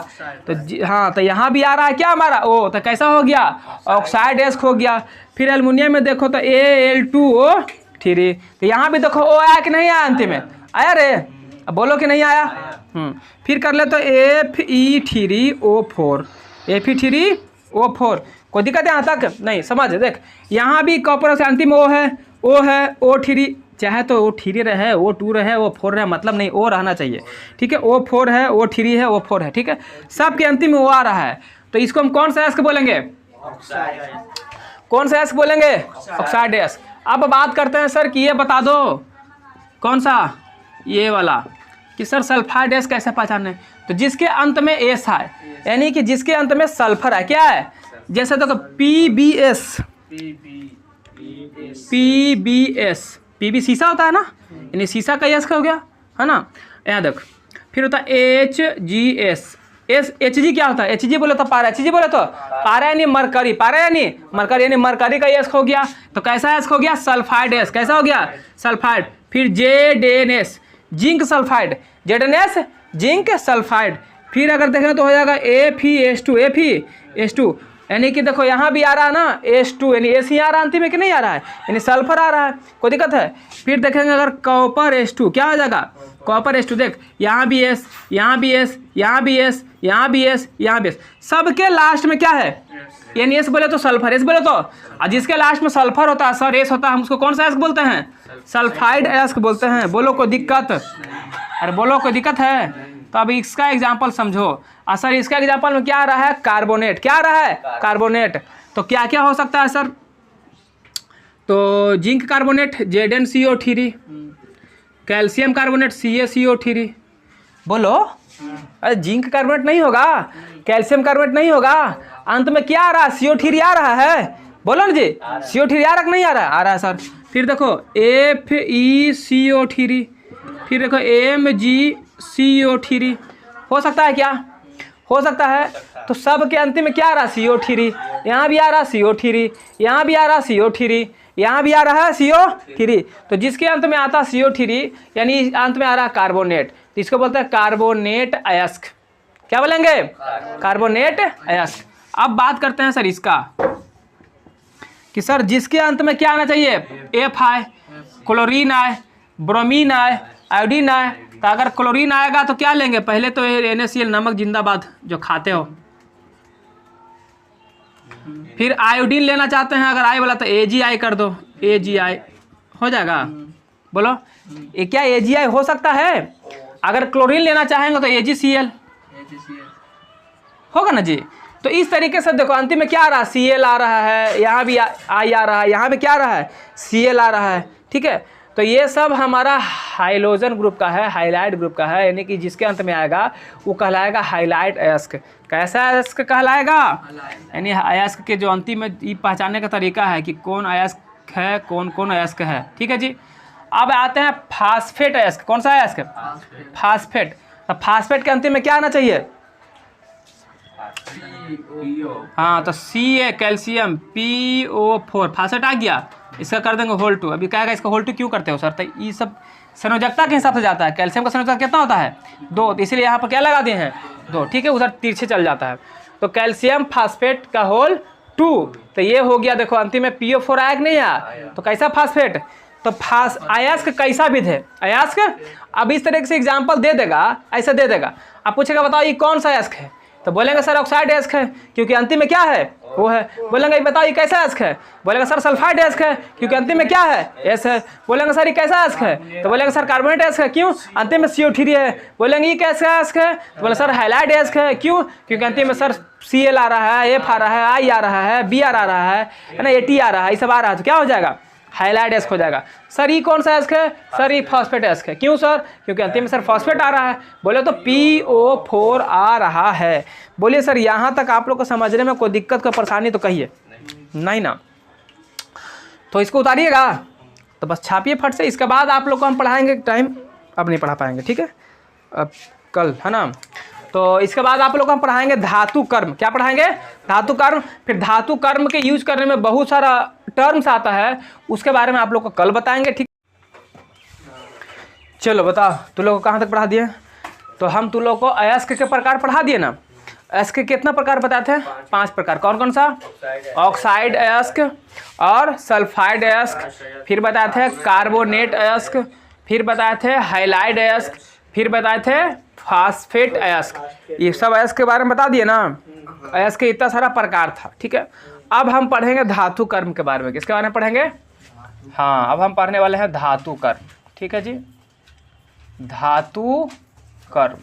तो हाँ, तो यहाँ भी आ रहा है क्या हमारा O, तो कैसा हो गया, ऑक्साइड अयस्क हो गया। फिर एल्युमिनियम में देखो तो Al2O3। तो यहाँ भी देखो O आया कि नहीं आया, अंतिम में आया रे, अब बोलो कि नहीं आया। फिर कर ले तो Fe3O4। कोई दिक्कत है यहाँ तक, नहीं समझ। देख यहाँ भी कॉपर से अंतिम O है, O3, चाहे तो O3 रहे, O2 रहे, O4 रहे, मतलब नहीं, O रहना चाहिए, ठीक है। O4 है, O3 है, O4 है, ठीक है। सब के अंतिम में O आ रहा है, तो इसको हम कौन सा अयस्क बोलेंगे, कौन सा अयस्क बोलेंगे, ऑक्साइड अयस्क। अब बात करते हैं सर कि ये बता दो कौन सा, ये वाला कि सर सल्फाइड अयस्क कैसे पहचाने। तो जिसके अंत में एस है, यानी कि जिसके अंत में सल्फर है, क्या है, जैसे देखो PbS PbS, Pb शीशा होता है ना, यानी शीशा का यस का हो गया, है ना। यहाँ देख, फिर होता है HgS, Hg क्या होता है, Hg बोले तो पारा, Hg बोले तो पारा यानी मरकरी, पारा यानी मरकरी, यानी मरकरी का यस हो गया, तो कैसा यस हो गया, सल्फाइड एस, कैसा हो गया, सल्फाइड। फिर ZnS, zinc sulphide, ZnS zinc sulphide. फिर अगर देखें तो हो जाएगा Fe2, यानी कि देखो यहाँ भी आ रहा है ना H2, यानी एस ही आ रहा है अंतिम में कि नहीं आ रहा है, यानी सल्फर आ रहा है, कोई दिक्कत है। फिर देखेंगे अगर कॉपर H2 क्या हो जाएगा, कॉपर H2, देख यहाँ भी एस, यहाँ भी एस, यहाँ भी एस, यहाँ भी एस, यहाँ भी एस, सबके लास्ट में क्या है, यानी एस बोले तो सल्फर, एस बोले तो, और जिसके लास्ट में सल्फर होता है सर एस होता है, हम उसको कौन सा एस्क बोलते हैं, सल्फाइड एस्क बोलते हैं। बोलो कोई दिक्कत, अरे बोलो कोई दिक्कत है। तो अब इसका एग्जाम्पल समझो। सर इसका एग्जाम्पल में क्या आ रहा है, कार्बोनेट, क्या आ रहा है, कार्बोनेट। तो क्या क्या हो सकता है सर, तो zinc carbonate ZnCO3, calcium carbonate CaCO3। बोलो, अरे जिंक कार्बोनेट नहीं होगा, कैल्शियम कार्बोनेट नहीं होगा, अंत में क्या आ रहा है, CO3 आ रहा है, बोलो ना जी, CO3 आ रहा नहीं आ रहा है, आ रहा है सर। फिर देखो FeCO3, फिर देखो MgCO3, हो सकता है क्या, हो सकता है। तो सब के अंतिम में क्या आ रहा है, CO3, यहाँ भी आ रहा है CO3, यहाँ भी आ रहा है CO3, यहाँ भी आ रहा है CO3। तो जिसके अंत में आता है CO3 यानी अंत में आ रहा है कार्बोनेट, तो इसको बोलते हैं कार्बोनेट अयस्क। क्या बोलेंगे, कार्बोनेट अयस्क। अब बात करते हैं सर इसका कि सर जिसके अंत में क्या आना चाहिए, F आए, क्लोरीन आए, ब्रोमीन आए, आयोडीन आए। तो अगर क्लोरीन आएगा तो क्या लेंगे, पहले तो NaCl नमक जिंदाबाद जो खाते हो। फिर आयोडीन लेना चाहते हैं, अगर आई बोला तो AgI कर दो, AgI हो जाएगा। बोलो ये क्या AgI हो सकता है। अगर क्लोरीन लेना चाहेंगे तो AgCl होगा ना जी। तो इस तरीके से देखो अंतिम में क्या आ रहा है, Cl आ रहा है, यहाँ भी I आ रहा है, यहाँ पे क्या आ रहा है, Cl आ रहा है, ठीक है। तो ये सब हमारा हाइलोजन ग्रुप का है, हाइलाइट ग्रुप का है, यानी कि जिसके अंत में आएगा वो कहलाएगा हाइलाइट अयस्क। कैसा अयस्क कहलाएगा, यानी अयस्क के जो अंतिम में ये पहचानने का तरीका है कि कौन अयस्क है, कौन कौन अयस्क है, ठीक है जी। अब आते हैं फास्फेट अयस्क। कौन सा अयस्क, फास्फेट। तो फास्फेट के अंतिम में क्या आना चाहिए, हाँ तो Ca कैल्शियम, PO4, फास्फेट आ गया, इसका कर देंगे होल 2। अभी कहेगा इसका होल 2 क्यों करते हो सर, तो ये सब संयोजकता के हिसाब से जाता है। कैल्शियम का संयोजकता कितना होता है, 2, तो इसलिए यहाँ पर क्या लगा दिए हैं, 2, ठीक है, उधर तिरछे चल जाता है। तो कैल्शियम फास्फेट का होल 2, तो ये हो गया। देखो अंतिम में PO4 आया कि नहीं आया, तो कैसा फास्फेट, तो अयस्क कैसा विध है, अयस्क। अब इस तरीके से एग्जाम्पल दे देगा, ऐसे दे देगा, आप पूछेगा बताओ ये कौन सा अयस्क है, तो बोलेंगे सर ऑक्साइड अयस्क है, क्योंकि अंतिम में क्या है, वो है। बोलेंगे बताओ ये कैसा अयस्क है, बोलेंगे सर सल्फाइड अयस्क है, क्योंकि अंतिम में क्या है, एस है। बोलेंगे सर ये कैसा अयस्क है, तो बोलेंगे सर कार्बोनेट अयस्क है, क्यों, अंतिम में CO3 है। बोलेंगे ये कैसा अयस्क है, तो बोले सर हाइलाइट अयस्क है, क्यों, क्योंकि अंतिम में सर Cl आ रहा है, F आ रहा है, I आ रहा है, Br आ रहा है ना, At आ रहा है, ये सब आ रहा है, तो क्या हो जाएगा, हाइलाइट अयस्क हो जाएगा। सर ये कौन सा अयस्क है, सर ये फॉस्फेट अयस्क है, क्यों सर, क्योंकि अंतिम में सर फॉस्फेट आ रहा है। बोले तो PO4 आ रहा है। बोलिए सर यहाँ तक आप लोग को समझने में कोई दिक्कत, कोई परेशानी तो कहिए, नहीं ना। तो इसको उतारिएगा, तो बस छापिए फट से। इसके बाद आप लोग को हम पढ़ाएंगे, टाइम अब नहीं पढ़ा पाएंगे, ठीक है, अब कल, है ना। तो इसके बाद आप लोग को हम पढ़ाएंगे धातु कर्म। क्या पढ़ाएंगे, धातु कर्म। फिर धातु कर्म के यूज करने में बहुत सारा टर्म्स आता है, उसके बारे में आप लोग को कल बताएंगे, ठीक। चलो बताओ तू लोग को कहाँ तक पढ़ा दिए। तो हम तू लोग को अयस्क के प्रकार पढ़ा दिए ना। अयस्क के कितना प्रकार बताते हैं, 5 प्रकार। कौन कौन सा, ऑक्साइड अयस्क और सल्फाइड अयस्क, फिर बताए थे कार्बोनेट अयस्क, फिर बताए थे हाइलाइड अयस्क, फिर बताए थे फास्फेट अयस्क। ये सब अयस्क के बारे में बता दिए ना। अयस्क के इतना सारा प्रकार था, ठीक है। अब हम पढ़ेंगे धातु कर्म के बारे में। किसके बारे में पढ़ेंगे, हाँ अब हम पढ़ने वाले हैं धातु कर्म, ठीक है जी। धातु कर्म,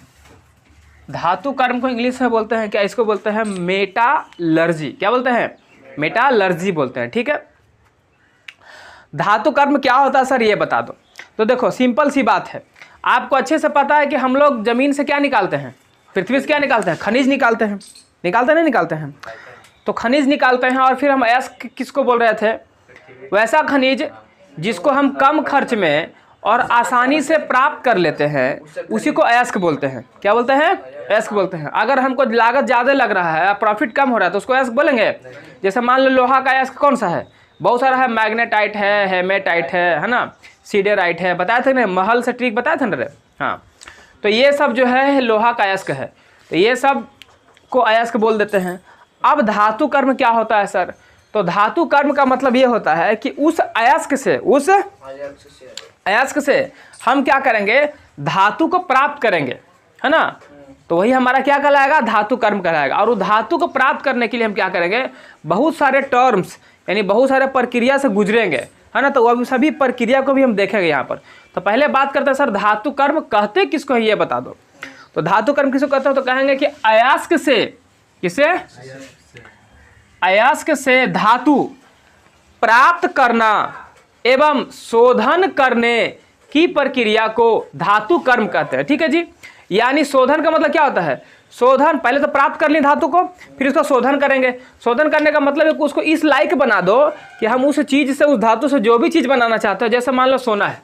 धातु कर्म को इंग्लिश में बोलते हैं क्या, इसको बोलते हैं मेटालर्जी। क्या बोलते हैं, मेटालर्जी बोलते हैं, ठीक है। धातु कर्म क्या होता है सर ये बता दो। तो देखो सिंपल सी बात है, आपको अच्छे से पता है कि हम लोग जमीन से क्या निकालते हैं, पृथ्वी से क्या निकालते हैं, खनिज निकालते हैं, निकालते नहीं निकालते हैं। तो खनिज निकालते हैं और फिर हम अयस्क किसको बोल रहे थे? वैसा खनिज जिसको हम कम खर्च में और आसानी से प्राप्त कर लेते हैं उसी को अयस्क बोलते हैं। क्या बोलते हैं? अयस्क बोलते हैं। अगर हमको लागत ज़्यादा लग रहा है, प्रॉफिट कम हो रहा है तो उसको अयस्क बोलेंगे। जैसे मान लो लोहा का अयस्क कौन सा है? बहुत सारा है, मैग्नेटाइट है, हेमेटाइट है ना, सीडेराइट है, बताए थे ना, महल से ट्रिक बताए थे ना रे। हाँ, तो ये सब जो है लोहा का अयस्क है, तो ये सब को अयस्क बोल देते हैं। अब धातु कर्म क्या होता है सर? तो धातु कर्म का मतलब ये होता है कि उस अयस्क से हम क्या करेंगे? धातु को प्राप्त करेंगे, है ना। तो वही हमारा क्या कहलाएगा? धातु कर्म कहलाएगा। और वो धातु को प्राप्त करने के लिए हम क्या करेंगे? बहुत सारे टर्म्स यानी बहुत सारे प्रक्रिया से गुजरेंगे, है ना। तो वो सभी प्रक्रिया को भी हम देखेंगे यहाँ पर। तो पहले बात करते हैं सर धातु कर्म कहते किसको है ये बता दो। तो धातु कर्म किसको कहते हो? तो कहेंगे कि अयस्क से, किसे? अयस्क से धातु प्राप्त करना एवं शोधन करने की प्रक्रिया को धातु कर्म कहते हैं। ठीक है जी। यानी शोधन का मतलब क्या होता है? शोधन, पहले तो प्राप्त कर ली धातु को, फिर उसका शोधन करेंगे। शोधन करने का मतलब है कि उसको इस लायक बना दो कि हम उस चीज़ से, उस धातु से जो भी चीज़ बनाना चाहते हैं, जैसे मान लो सोना है,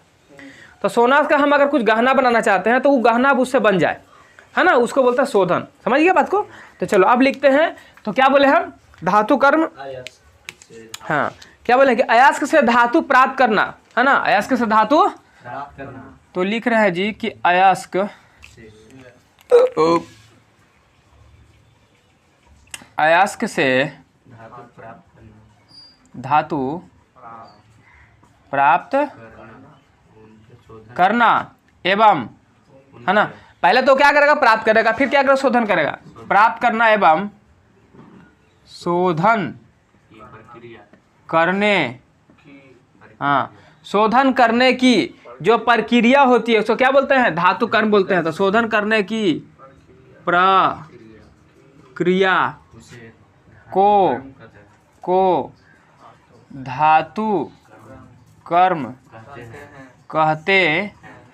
तो सोना का हम अगर कुछ गहना बनाना चाहते हैं तो वो गहना अब उससे बन जाए, है ना, उसको बोलते हैं शोधन। समझ गया बात को? तो चलो अब लिखते हैं। तो क्या बोले हम? धातु कर्म, हाँ, क्या बोले कि अयस्क से धातु प्राप्त करना, है ना, अयस्क से धातु प्राप्त करना। तो लिख रहे हैं जी कि अयस्क अयस्क से धातु प्राप्त करना एवं, है ना, पहले तो क्या करेगा? प्राप्त करेगा, फिर क्या करेगा? शोधन करेगा। प्राप्त करना एवं शोधन करने, हाँ, शोधन करने की जो प्रक्रिया होती है उसको क्या बोलते हैं? धातु कर्म बोलते हैं। तो शोधन करने की प्रक्रिया को धातु कर्म कहते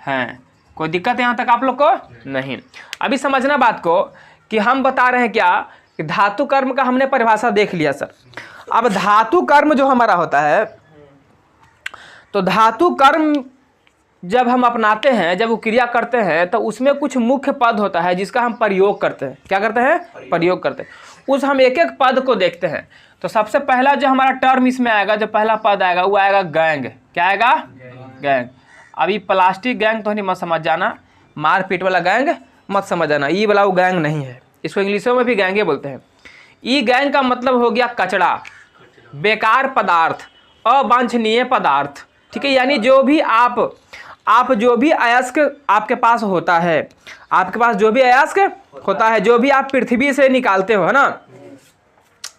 हैं। कोई दिक्कत है यहाँ तक आप लोग को? नहीं। अभी समझना बात को कि हम बता रहे हैं क्या कि धातु कर्म का हमने परिभाषा देख लिया सर। अब धातु कर्म जो हमारा होता है, तो धातु कर्म जब हम अपनाते हैं, जब वो क्रिया करते हैं, तो उसमें कुछ मुख्य पद होता है जिसका हम प्रयोग करते हैं। क्या करते हैं? प्रयोग करते हैं। उस हम एक एक पद को देखते हैं। तो सबसे पहला जो हमारा टर्म इसमें आएगा, जो पहला पद आएगा वो आएगा गैंग। क्या आएगा? गैंग। अभी प्लास्टिक गैंग तो नहीं मत समझ जाना, मारपीट वाला गैंग मत समझ जाना, ई वाला वो गैंग नहीं है। इसको इंग्लिशों में भी गैंगे बोलते हैं। ई गैंग का मतलब हो गया कचरा, बेकार पदार्थ, अवांछनीय पदार्थ। ठीक है, यानी जो भी आप जो भी अयस्क आपके पास होता है, आपके पास जो भी अयस्क होता है, जो भी आप पृथ्वी से निकालते हो, है ना,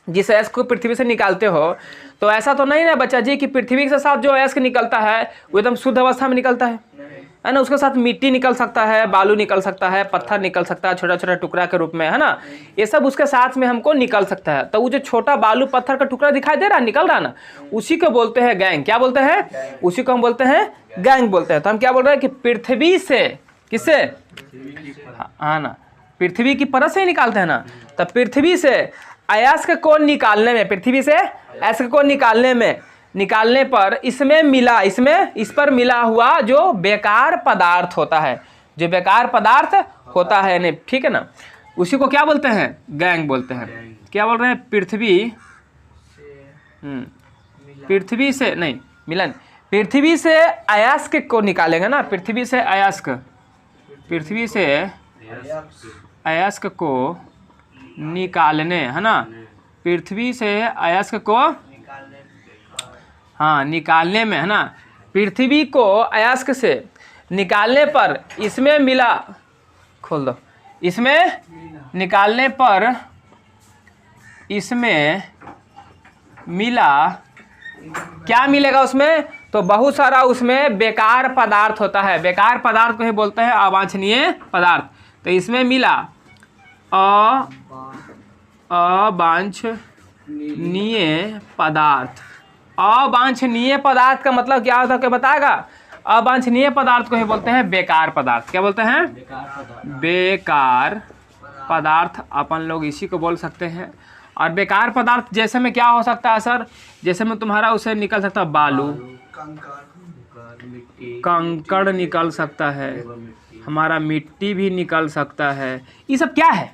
जिस अयस्क को पृथ्वी से निकालते हो, तो ऐसा तो नहीं ना बच्चा जी कि पृथ्वी के साथ जो अयस्क निकलता है वो एकदम शुद्ध अवस्था में निकलता है ना। उसके साथ मिट्टी निकल सकता है, बालू निकल सकता है, पत्थर निकल सकता है छोटा छोटा टुकड़ा के रूप में, है ना। ये सब उसके साथ में हमको निकल सकता है। तो वो जो छोटा बालू पत्थर का टुकड़ा दिखाई दे रहा है, निकल रहा ना, उसी को बोलते हैं गैंग। क्या बोलते हैं? उसी को हम बोलते हैं गैंग बोलते हैं। तो हम क्या बोल रहे हैं कि पृथ्वी से, किससे? हाँ ना, पृथ्वी की परत से निकालते हैं ना। तो पृथ्वी से अयस्क को निकालने में, पृथ्वी से अयस्क को निकालने पर इसमें मिला, इस पर मिला हुआ जो बेकार पदार्थ होता है, जो बेकार पदार्थ होता है नहीं, ठीक है ना, उसी को क्या बोलते हैं? गैंग बोलते हैं। क्या बोल रहे हैं? पृथ्वी से नहीं, मिलन, पृथ्वी से अयस्क को निकालेंगे ना, पृथ्वी से अयस्क को निकालने, है ना, पृथ्वी से अयस्क को, हाँ, निकालने में, है ना, पृथ्वी को अयस्क से निकालने पर इसमें मिला, खोल दो, इसमें निकालने पर इसमें मिला, क्या मिलेगा उसमें? तो बहुत सारा उसमें बेकार पदार्थ होता है। बेकार पदार्थ को ही बोलते हैं अवांछनीय पदार्थ। तो इसमें मिला अवांछनीय पदार्थ। अवांछनीय पदार्थ का मतलब क्या होता है, क्या बताएगा? अवांछनीय पदार्थ को ही बोलते हैं बेकार पदार्थ। क्या बोलते हैं? बेकार पदार्थ अपन लोग इसी को बोल सकते हैं। और बेकार पदार्थ जैसे में क्या हो सकता है सर, जैसे में तुम्हारा उसे निकल सकता है बालू, कंकड़ निकल सकता है, हमारा मिट्टी भी निकल सकता है। ये सब क्या है?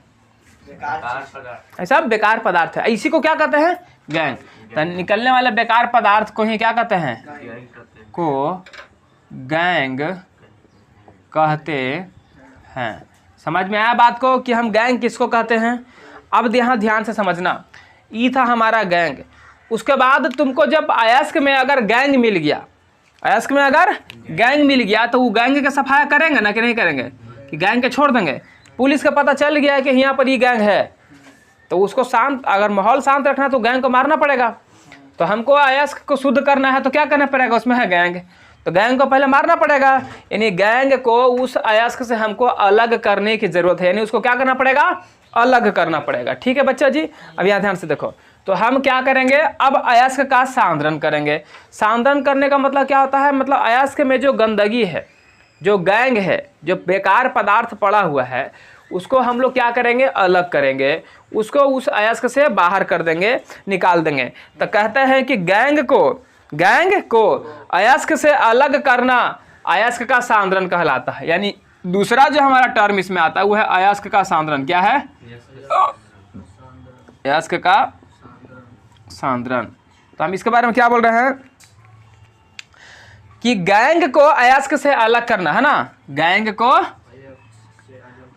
ऐसा बेकार पदार्थ है। इसी को क्या कहते हैं? गैंग। तो निकलने वाले बेकार पदार्थ को ही क्या कहते हैं? को गैंग कहते हैं। समझ में आया बात को कि हम गैंग किसको कहते हैं? अब यहाँ ध्यान से समझना, ये था हमारा गैंग। उसके बाद तुमको जब अयस्क में अगर गैंग मिल गया, अयस्क में अगर गैंग मिल गया तो वो गैंग का सफाया करेंगे ना कि नहीं करेंगे? कि गैंग के छोड़ देंगे? पुलिस का पता चल गया है कि यहाँ पर ये गैंग है, तो उसको शांत, अगर माहौल शांत रखना तो गैंग को मारना पड़ेगा। तो हमको अयस्क को शुद्ध करना है तो क्या करना पड़ेगा? उसमें है गैंग, तो गैंग को पहले मारना पड़ेगा। यानी गैंग को उस अयस्क से हमको अलग करने की जरूरत है, यानी उसको क्या करना पड़ेगा? अलग करना पड़ेगा। ठीक है बच्चा जी, अब यहाँ ध्यान से देखो। तो हम क्या करेंगे? अब अयस्क का सांद्रण करेंगे। सांद्रण करने का मतलब क्या होता है? मतलब अयस्क में जो गंदगी है, जो गैंग है, जो बेकार पदार्थ पड़ा हुआ है, उसको हम लोग क्या करेंगे? अलग करेंगे, उसको उस अयस्क से बाहर कर देंगे, निकाल देंगे। तो कहते हैं कि गैंग को अयस्क से अलग करना अयस्क का सांद्रण कहलाता है। यानी दूसरा जो हमारा टर्म इसमें आता है वो है अयस्क का सांद्रण। क्या है? अयस्क का सांद्रण। तो हम इसके बारे में क्या बोल रहे हैं कि गैंग को अयस्क से अलग करना है ना। गैंग को,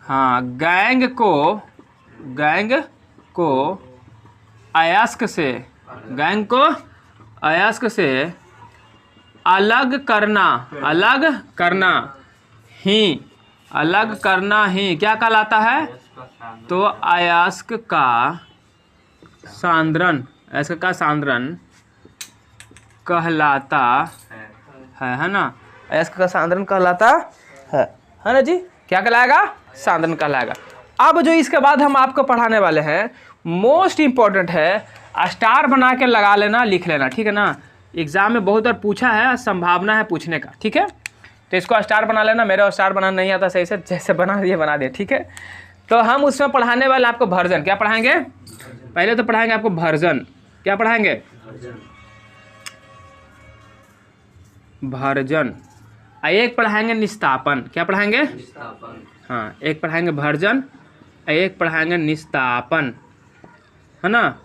हाँ, गैंग को अयस्क से, गैंग को अयस्क से अलग करना ही क्या कहलाता है? तो अयस्क का सांद्रण, अयस्क का सांद्रण कहलाता है ना। अयस्क का सांद्रण कहलाता है ना जी। क्या कहलाएगा? सांद्रण कहलाएगा। अब जो इसके बाद हम आपको पढ़ाने वाले हैं, मोस्ट इंपॉर्टेंट है, स्टार बना के लगा लेना, लिख लेना, ठीक है ना। एग्जाम में बहुत बार पूछा है, संभावना है पूछने का, ठीक है। तो इसको स्टार बना लेना। मेरे स्टार बनाना नहीं आता सही से, जैसे बना दिए, ठीक है। तो हम उसमें पढ़ाने वाले आपको वर्जन क्या पढ़ाएंगे? पहले तो पढ़ाएंगे आपको वर्जन। क्या पढ़ाएंगे? वर्जन। एक पढ़ाएंगे निस्तापन। क्या पढ़ाएंगे? हाँ, एक पढ़ाएंगे वर्जन, एक पढ़ाएंगे निस्तापन, है ना।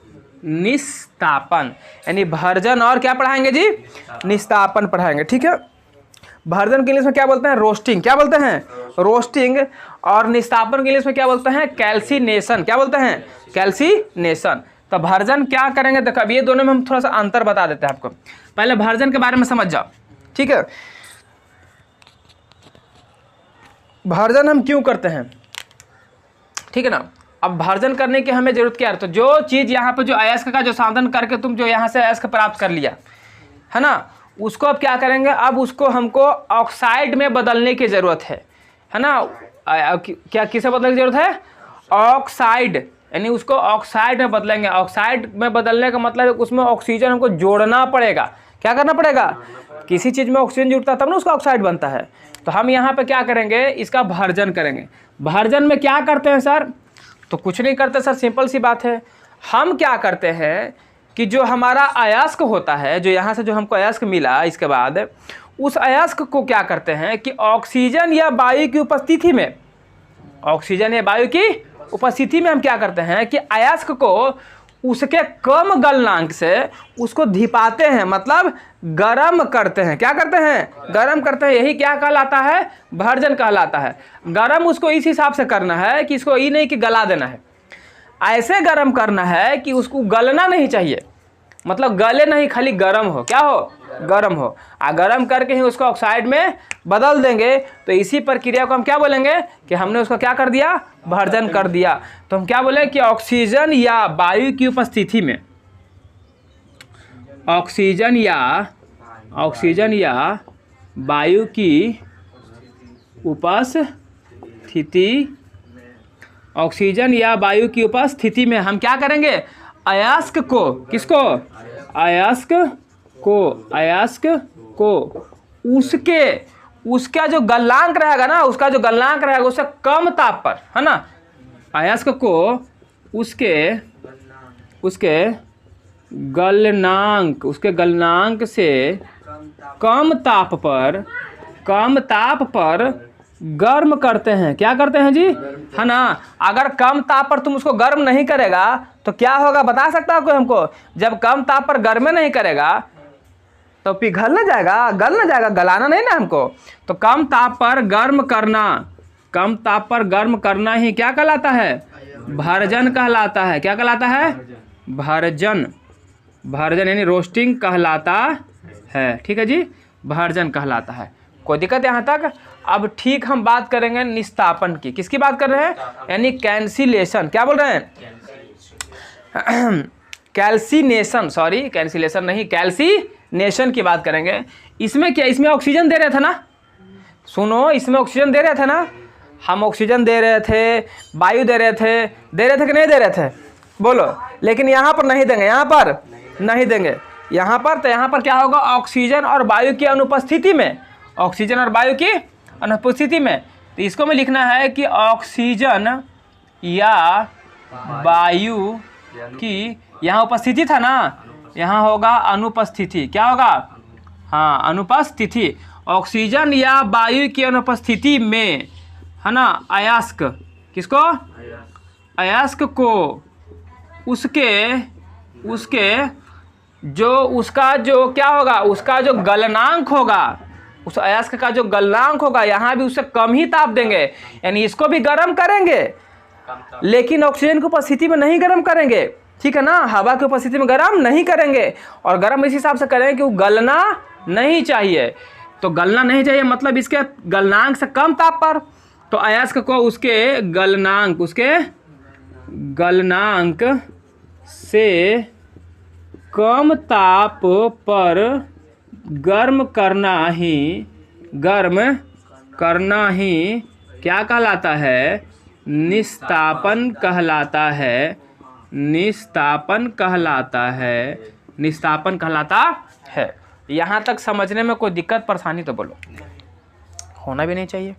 निस्तापन यानी भर्जन, और क्या पढ़ाएंगे जी? निस्तापन पढ़ाएंगे, ठीक है। भर्जन के इंग्लिश में क्या बोलते हैं? रोस्टिंग। क्या बोलते हैं? रोस्टिंग। और निस्तापन के इंग्लिश में क्या बोलते हैं? कैल्सिनेशन। क्या बोलते हैं? कैल्सिनेशन। तो भर्जन क्या करेंगे? देखो अब ये दोनों में हम थोड़ा सा अंतर बता देते हैं आपको। पहले भर्जन के बारे में समझ जाओ, ठीक है। भर्जन हम क्यों करते हैं, ठीक है ना। अब भर्जन करने की हमें जरूरत क्या है? तो जो चीज़ यहाँ पे जो अयस्क का जो सांधन करके तुम जो यहाँ से अयस्क प्राप्त कर लिया है ना, उसको अब क्या करेंगे? अब उसको हमको ऑक्साइड में बदलने की ज़रूरत है ना। क्या किसे बदलने की ज़रूरत है? ऑक्साइड, यानी उसको ऑक्साइड में बदलेंगे। ऑक्साइड में बदलने का मतलब उसमें ऑक्सीजन हमको जोड़ना पड़ेगा। क्या करना पड़ेगा? किसी चीज़ में ऑक्सीजन जुड़ता है तब ना उसका ऑक्साइड बनता है। तो हम यहाँ पे क्या करेंगे? इसका भर्जन करेंगे। भर्जन में क्या करते हैं सर? तो कुछ नहीं करते सर, सिंपल सी बात है। हम क्या करते हैं कि जो हमारा अयस्क होता है, जो यहाँ से जो हमको अयस्क मिला, इसके बाद उस अयस्क को क्या करते हैं कि ऑक्सीजन या वायु की उपस्थिति में, ऑक्सीजन या वायु की उपस्थिति में हम क्या करते हैं कि अयस्क को उसके कम गलनांक से उसको धिपाते हैं, मतलब गरम करते हैं। क्या करते हैं? गरम करते हैं। यही क्या कहलाता है? भर्जन कहलाता है। गरम उसको इस हिसाब से करना है कि इसको ये नहीं कि गला देना है, ऐसे गरम करना है कि उसको गलना नहीं चाहिए, मतलब गले नहीं, खाली गरम हो। क्या हो? गरम हो। गरम करके ही उसको ऑक्साइड में बदल देंगे। तो इसी प्रक्रिया को हम क्या बोलेंगे कि हमने उसको क्या कर दिया? भर्जन कर दिया। तो हम क्या बोले कि ऑक्सीजन या वायु की उपस्थिति में, ऑक्सीजन या वायु की उपस्थिति, ऑक्सीजन या वायु की उपस्थिति में हम क्या करेंगे? अयस्क को, किसको? अयस्क को उसका जो गलनांक रहेगा ना, उसका जो गलनांक रहेगा उससे कम ताप पर, है ना, अयस्क को उसके उसके गलनांक से कम ताप पर गर्म करते हैं। क्या करते हैं जी, है ना। अगर कम ताप पर तुम उसको गर्म नहीं करेगा तो क्या होगा, बता सकता है कोई हमको। जब कम ताप पर गर्म नहीं करेगा तो पिघल ना जाएगा, गल ना जाएगा, गलाना नहीं ना हमको। तो कम ताप पर गर्म करना ही क्या कहलाता है, भर्जन कहलाता है। क्या कहलाता है, भर्जन यानी रोस्टिंग कहलाता है। ठीक है जी, भर्जन कहलाता है। कोई दिक्कत यहाँ तक। अब ठीक हम बात करेंगे निस्तापन की। किसकी बात कर रहे हैं, यानी कैंसिलेशन। क्या बोल रहे हैं, कैल्सिनेशन, सॉरी कैंसिलेशन नहीं, कैल्सिनेशन की बात करेंगे। इसमें क्या, इसमें ऑक्सीजन दे रहे थे ना, सुनो, इसमें ऑक्सीजन दे रहे थे ना, हम ऑक्सीजन दे रहे थे, वायु दे रहे थे कि नहीं दे रहे थे, बोलो। लेकिन यहाँ पर नहीं देंगे, यहाँ पर नहीं देंगे, यहाँ पर तो यहाँ पर क्या होगा, ऑक्सीजन और वायु की अनुपस्थिति में, ऑक्सीजन और वायु की अनुपस्थिति में। तो इसको में लिखना है कि ऑक्सीजन या वायु की, यहाँ उपस्थिति था ना, यहाँ होगा अनुपस्थिति। क्या होगा, हाँ अनुपस्थिति। ऑक्सीजन या वायु की अनुपस्थिति में, है ना, अयस्क, किसको, अयस्क को उसका जो क्या होगा, उसका जो गलनांक होगा, उस अयस्क का जो गलनांक होगा, यहाँ भी उससे कम ही ताप देंगे। यानी इसको भी गर्म करेंगे लेकिन ऑक्सीजन की उपस्थिति में नहीं गर्म करेंगे। ठीक है ना, हवा की उपस्थिति में गर्म नहीं करेंगे। और गर्म इस हिसाब से करेंगे कि वो गलना नहीं चाहिए। तो गलना नहीं चाहिए मतलब इसके गलनांक से कम ताप पर, तो अयस्क को उसके गलनांक से कम ताप पर गर्म करना ही क्या कहलाता है, निस्तापन कहलाता है। निस्तापन कहलाता है। यहाँ तक समझने में कोई दिक्कत परेशानी तो बोलो, होना भी नहीं चाहिए,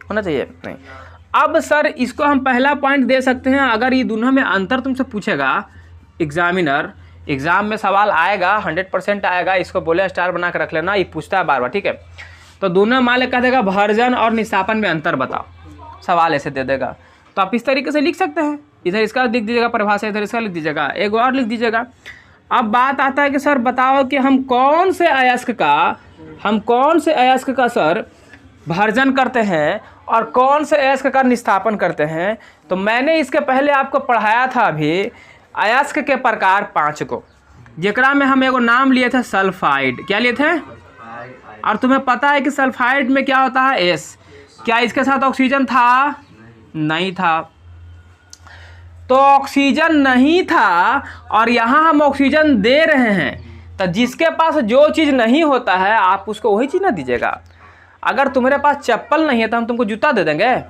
होना चाहिए नहीं। अब सर इसको हम पहला पॉइंट दे सकते हैं। अगर ये दोनों में अंतर तुमसे पूछेगा एग्जामिनर, एग्जाम में सवाल आएगा, 100% आएगा, इसको बोले स्टार बना के रख लेना, ये पूछता है बार बार। ठीक है, तो दोनों मान ले कह देगा भर्जन और निस्तापन में अंतर बताओ, सवाल ऐसे दे देगा। तो आप इस तरीके से लिख सकते हैं, इधर इसका लिख दीजिएगा परिभाषा, इधर इसका लिख दीजिएगा, एक और लिख दीजिएगा। अब बात आता है कि सर बताओ कि हम कौन से अयस्क का सर भर्जन करते हैं और कौन से अयस्क का निस्तापन करते हैं। तो मैंने इसके पहले आपको पढ़ाया था अभी अयस्क के प्रकार 5 को, जेकरा में हम एगो नाम लिए थे सल्फाइड। क्या लिए थे, और तुम्हें पता है कि सल्फाइड में क्या होता है, एस। क्या इसके साथ ऑक्सीजन था, नहीं था। तो ऑक्सीजन नहीं था और यहाँ हम ऑक्सीजन दे रहे हैं, तो जिसके पास जो चीज़ नहीं होता है आप उसको वही चीज़ ना दीजिएगा। अगर तुम्हारे पास चप्पल नहीं है तो हम तुमको जूता दे देंगे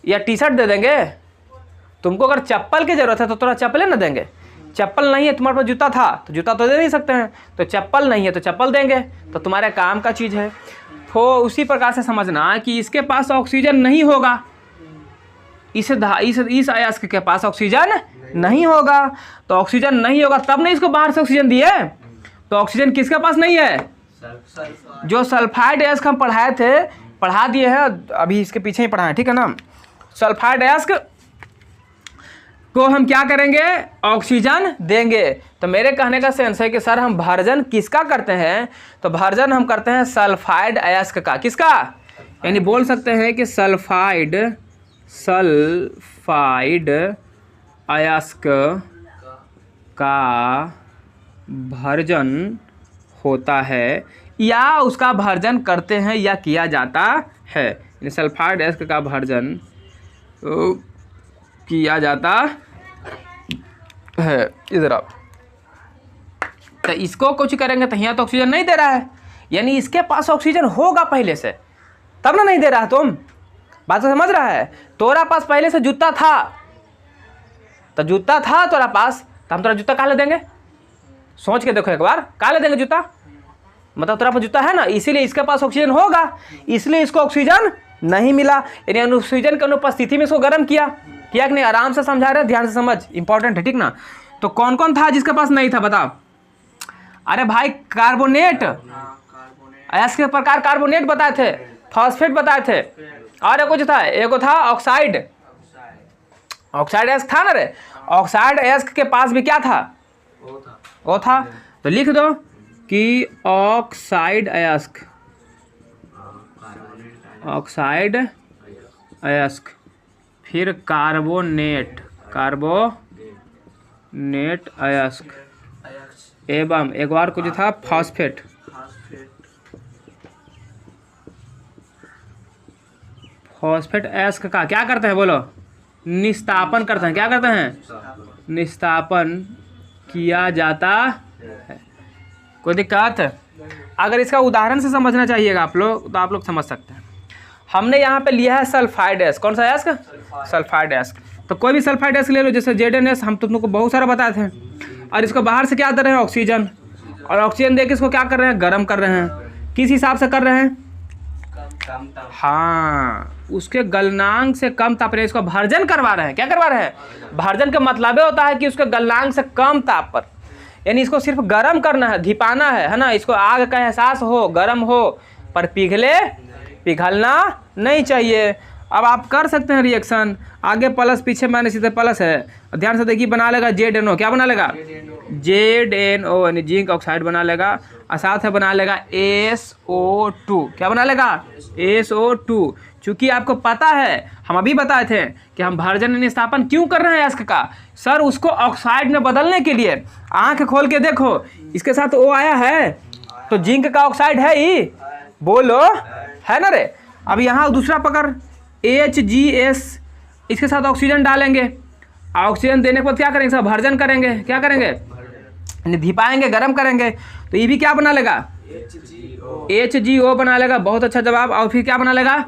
या टी शर्ट दे देंगे। तुमको अगर चप्पल की ज़रूरत है तो थोड़ा चप्पलें ना देंगे। चप्पल नहीं है, तुम्हारे पास जूता था तो जूता तो दे नहीं सकते हैं, तो चप्पल नहीं है तो चप्पल देंगे, तो तुम्हारे काम का चीज़ है। तो उसी प्रकार से समझना कि इसके पास ऑक्सीजन नहीं होगा, इस अयस्क के पास ऑक्सीजन नहीं होगा। तो ऑक्सीजन नहीं होगा तब नहीं इसको बाहर से ऑक्सीजन दिए। तो ऑक्सीजन किसके पास नहीं है, जो सल्फाइड अयस्क हम पढ़ा दिए हैं, अभी इसके पीछे ही पढ़ाएं, ठीक है ना। सल्फाइड अयस्क को हम क्या करेंगे, ऑक्सीजन देंगे। तो मेरे कहने का सेंस है कि सर हम भर्जन किसका करते हैं, तो भर्जन हम करते हैं सल्फाइड अयस्क का। किसका, यानी बोल सकते हैं कि सल्फाइड अयस्क का भर्जन होता है या उसका भर्जन करते हैं या किया जाता है। यानी सल्फाइड अयस्क का भर्जन किया जाता है। इधर आप तो इसको कुछ करेंगे तो यहाँ तो ऑक्सीजन नहीं दे रहा है, यानी इसके पास ऑक्सीजन होगा पहले से, तब ना नहीं दे रहा। तुम बात तो समझ रहा है। तोरा पास पहले से जूता था, तो जूता था तोरा पास, तो हम तोरा जूता कहाँ ले देंगे, सोच के देखो एक बार, कहाँ ले देंगे जूता, मतलब तोरा पास जूता है ना, इसीलिए इसके पास ऑक्सीजन होगा, इसलिए इसको ऑक्सीजन नहीं मिला, यानी ऑक्सीजन की अनुपस्थिति में इसको गर्म किया। किया कि नहीं? आराम से समझा रहे, ध्यान से समझ, इंपॉर्टेंट है, ठीक ना। तो कौन कौन था जिसके पास नहीं था बताओ? अरे भाई कार्बोनेट, अयस्क के प्रकार कार्बोनेट बताए थे, फॉस्फेट बताए थे, और कुछ था, एक था ऑक्साइड, ऑक्साइड अयस्क था ना रे। ऑक्साइड अयस्क के पास भी क्या था? वो था। तो लिख दो कि ऑक्साइड अयस्क, ऑक्साइड अयस्क, फिर कार्बोनेट, कार्बोनेट अयस्क, एवं एक बार कुछ था फॉस्फेट, फॉस्फेट अयस्क का क्या करते हैं बोलो? निस्तापन करते हैं। क्या करते हैं? निस्तापन किया जाता है। कोई दिक्कत? अगर इसका उदाहरण से समझना चाहिएगा आप लोग तो आप लोग समझ सकते हैं। हमने यहाँ पे लिया है सल्फाइड अयस्क। कौन सा अयस्क? सल्फाइड अयस्क। तो कोई भी सल्फाइड अयस्क ले लो, जैसे ZnS, हम तुमको बहुत सारा बताए थे। और इसको बाहर से क्या दे रहे हैं? ऑक्सीजन। और ऑक्सीजन दे के इसको क्या कर रहे हैं? गर्म कर रहे हैं। किस हिसाब से कर रहे हैं? हाँ, उसके गलनांक से कम ताप पर इसको भर्जन करवा रहे हैं। क्या करवा रहे हैं? भर्जन का मतलब होता है कि उसके गलनांक से कम ताप पर, यानी इसको सिर्फ गर्म करना है, धिपाना है ना। इसको आग का एहसास हो, गर्म हो, पर पिघलना नहीं चाहिए। अब आप कर सकते हैं रिएक्शन, आगे प्लस पीछे माइनस इधर प्लस है। ध्यान से देखिए, बना लेगा ZnO। क्या बना लेगा? ZnO, यानी जिंक ऑक्साइड बना लेगा। और साथ में बना लेगा SO2। क्या बना लेगा? SO2। चूंकि आपको पता है, हम अभी बताए थे कि हम भर्जन निस्तापन क्यों कर रहे हैं अयस्क का? सर, उसको ऑक्साइड में बदलने के लिए। आंख खोल के देखो, इसके साथ O आया है तो जिंक का ऑक्साइड है ही, बोलो, है ना रे। अब यहाँ दूसरा पकड़, HGS, इसके साथ ऑक्सीजन डालेंगे। ऑक्सीजन देने के बाद क्या करेंगे? सब भर्जन करेंगे। क्या करेंगे? धिपाएंगे, गर्म करेंगे। तो ये भी क्या बना लेगा? HGO बना लेगा। बहुत अच्छा जवाब। और फिर क्या बना लेगा?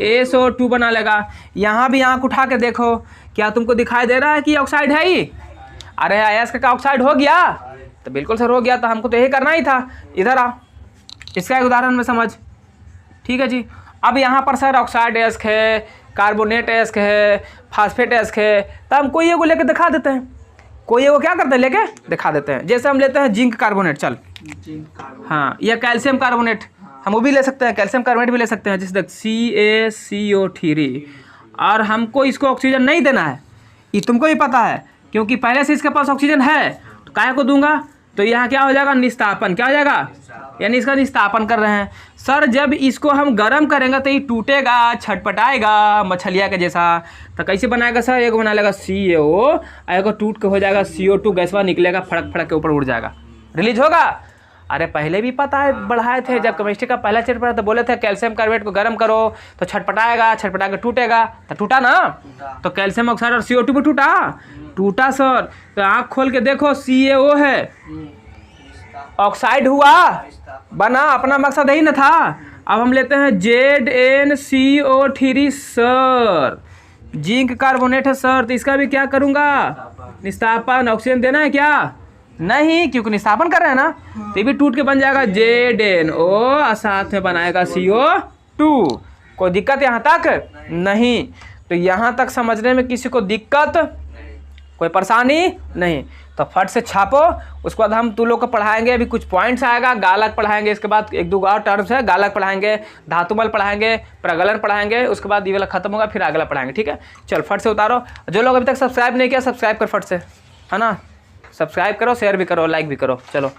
SO2 बना लेगा। यहाँ भी आंख उठा के देखो, क्या तुमको दिखाई दे रहा है कि ऑक्साइड है ही? अरे अयस्क का ऑक्साइड हो गया? तो बिल्कुल सर हो गया, तो हमको तो यही करना ही था। इधर आ, इसका एक उदाहरण में समझ, ठीक है जी। अब यहाँ पर सर ऑक्साइड अयस्क है, कार्बोनेट अयस्क है, फास्फेट अयस्क है, तो हम कोई एगो लेके दिखा देते हैं। कोई एगो क्या करते हैं? लेके दिखा देते हैं। जैसे हम लेते हैं जिंक कार्बोनेट, चल, हाँ, या कैल्शियम कार्बोनेट, हम वो भी ले सकते हैं, कैल्शियम कार्बोनेट भी ले सकते हैं। जैसे देख CaCO3, और हमको इसको ऑक्सीजन नहीं देना है, ये तुमको भी पता है, क्योंकि पहले से इसके पास ऑक्सीजन है। तो काहे को दूंगा? तो यहाँ क्या हो जाएगा? निस्तापन। क्या हो जाएगा? यानी इसका निस्तापन कर रहे हैं। सर, जब इसको हम गर्म करेंगे तो ये टूटेगा, छटपटाएगा मछलिया के जैसा। तो कैसे बनाएगा सर? एक बना लेगा CaO, एक टूट के हो जाएगा CO2, गैसवा निकलेगा, फड़क फड़क के ऊपर उड़ जाएगा, रिलीज होगा। अरे पहले भी पता है, बढ़ाए थे जब केमिस्ट्री का पहला चैप्टर पढ़ा तो बोले थे कैल्शियम कार्बोनेट को गर्म करो तो छटपटाएगा, छटपटा के टूटेगा। तो टूटा ना? तो कैल्शियम ऑक्साइड और CO2 भी टूटा सर। तो आँख खोल के देखो, CaO है, ऑक्साइड हुआ, बना, अपना मकसद यही ना था। अब हम लेते हैं ZnCO3 सर, जिंक कार्बोनेट है सर, तो इसका भी क्या करूँगा? निस्तापन। ऑक्सीजन देना है क्या? नहीं, क्योंकि निस्तापन कर रहे हैं ना। तो ये भी टूट के बन जाएगा ZnO, और साथ में बनाएगा CO2। कोई दिक्कत यहाँ तक? नहीं। तो यहाँ तक समझने में किसी को दिक्कत, कोई परेशानी नहीं? तो फट से छापो। उसके बाद हम तुम लोग को पढ़ाएंगे, अभी कुछ पॉइंट्स आएगा, गालक पढ़ाएंगे, इसके बाद एक दो और टर्म्स है, गालक पढ़ाएंगे, धातुमल पढ़ाएंगे, प्रगलन पढ़ाएंगे, उसके बाद ये वाला खत्म होगा, फिर अगला पढ़ाएंगे, ठीक है। चल फट से उतारो। जो लोग अभी तक सब्सक्राइब नहीं किया, सब्सक्राइब कर फट से, है ना। सब्सक्राइब करो, शेयर भी करो, लाइक भी करो। चलो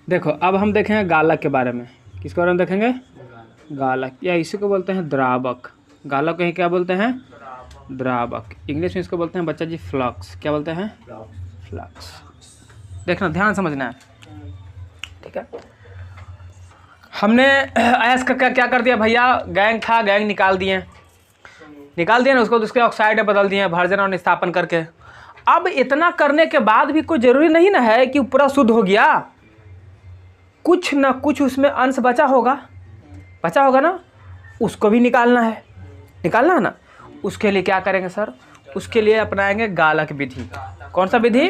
देखो, अब हम देखेंगे गालक के बारे में। किसके बारे में देखेंगे? गालक, या इसी को बोलते हैं द्रावक। गालक को क्या बोलते हैं? द्रावक। इंग्लिश में इसको बोलते हैं बच्चा जी फ्लक्स। क्या बोलते हैं? फ्लक्स। देखना, ध्यान समझना है, ठीक है। हमने अयस्क का क्या कर दिया भैया? गैंग था, गैंग निकाल दिए ना उसको, तो उसके ऑक्साइड बदल दिए भर्जन और निस्तापन करके। अब इतना करने के बाद भी कोई ज़रूरी नहीं ना है कि पूरा शुद्ध हो गया, कुछ ना कुछ उसमें अंश बचा होगा ना, उसको भी निकालना है ना। उसके लिए क्या करेंगे सर? उसके लिए अपनाएंगे गालक विधि। कौन सा विधि?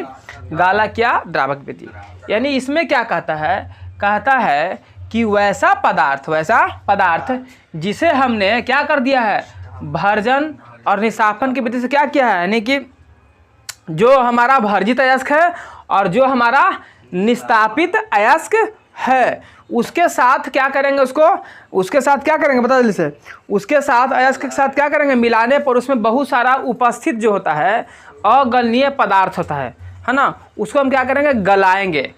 गालक या द्रावक विधि। यानी इसमें क्या कहता है कि वैसा पदार्थ जिसे हमने क्या कर दिया है? भर्जन और निस्तापन की विधि से क्या किया है, यानी कि जो हमारा भर्जित अयस्क है और जो हमारा निस्तापित अयस्क है उसके साथ क्या करेंगे, उसके साथ क्या करेंगे बता जल्दी से, उसके साथ अयस्क के साथ क्या करेंगे, मिलाने पर उसमें बहुत सारा उपस्थित जो होता है अगलनीय पदार्थ होता है ना, उसको हम क्या करेंगे, गलाएंगे।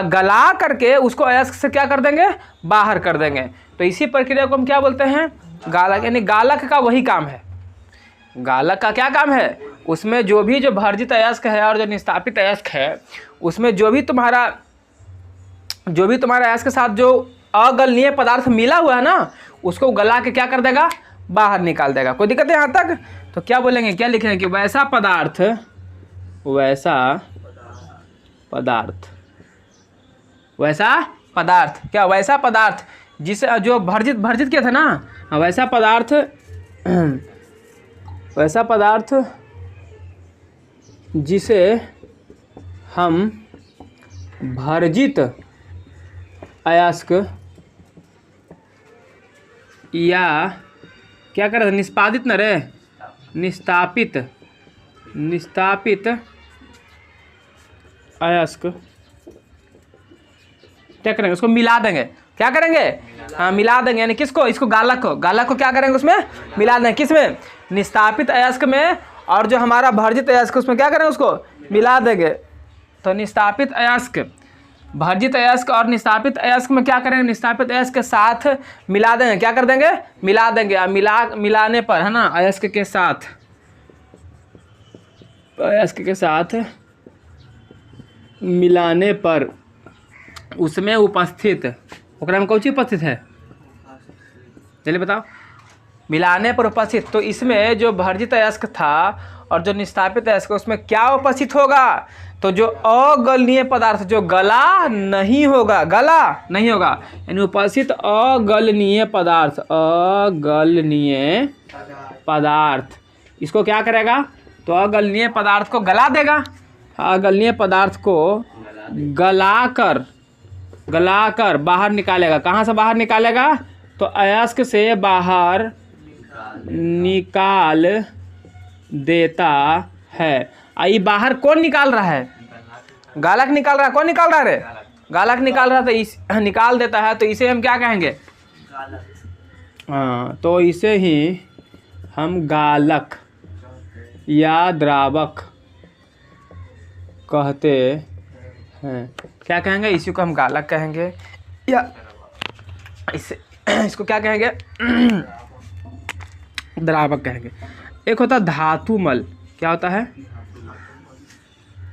गला करके उसको अयस्क से क्या कर देंगे, बाहर कर देंगे। तो इसी प्रक्रिया को हम क्या बोलते हैं, गालक। यानी गालक का वही काम है। गालक का क्या काम है, उसमें जो भर्जित अयस्क है और जो निस्तापित अयस्क है उसमें जो भी तुम्हारा अयस्क के साथ जो अगलनीय पदार्थ मिला हुआ है ना उसको गला के क्या कर देगा, बाहर निकाल देगा। कोई दिक्कत है यहाँ तक? तो क्या बोलेंगे, क्या लिखेंगे कि वैसा पदार्थ जिसे जो भर्जित किया था ना, वैसा पदार्थ जिसे हम भर्जित अयस्क या क्या कर रहे थे, निस्तापित अयस्क क्या करेंगे, उसको मिला देंगे। क्या करेंगे, हाँ मिला देंगे। यानी किसको, इसको गालक को क्या करेंगे, उसमें मिला देंगे। किसमें, निस्तापित अयस्क में, और जो हमारा भर्जित अयस्क उसमें क्या करेंगे, उसको मिला देंगे। तो निस्तापित अयस्क, भर्जित अयस्क और निस्तापित अयस्क में क्या करेंगे, निस्तापित अयस्क के साथ मिला देंगे। क्या कर देंगे, मिला देंगे। और मिलाने पर है ना, अयस्क के साथ मिलाने पर उसमें उपस्थित, ओकरा में कौन चीज उपस्थित है, चलिए बताओ, मिलाने पर उपस्थित। तो इसमें जो भर्जित अयस्क था और जो निस्तापित अयस्क उसमें क्या उपस्थित होगा, तो जो अगलनीय पदार्थ, जो गला नहीं होगा, यानी उपस्थित अगलनीय पदार्थ, इसको क्या करेगा, तो अगलनीय पदार्थ को गला देगा। अगलनीय पदार्थ को गलाकर बाहर निकालेगा। कहाँ से बाहर निकालेगा, तो अयस्क से बाहर निकाल देता है। आई बाहर कौन निकाल रहा है, गालक निकाल रहा है। कौन निकाल रहा है रे, गालक निकाल रहा है। तो निकाल देता है, तो इसे हम क्या कहेंगे, हाँ, तो इसे ही हम गालक या द्रावक कहते हैं। क्या कहेंगे, इसी को हम गालक कहेंगे, या इसको क्या कहेंगे, द्रावक कहेंगे। एक होता है धातुमल। क्या होता है,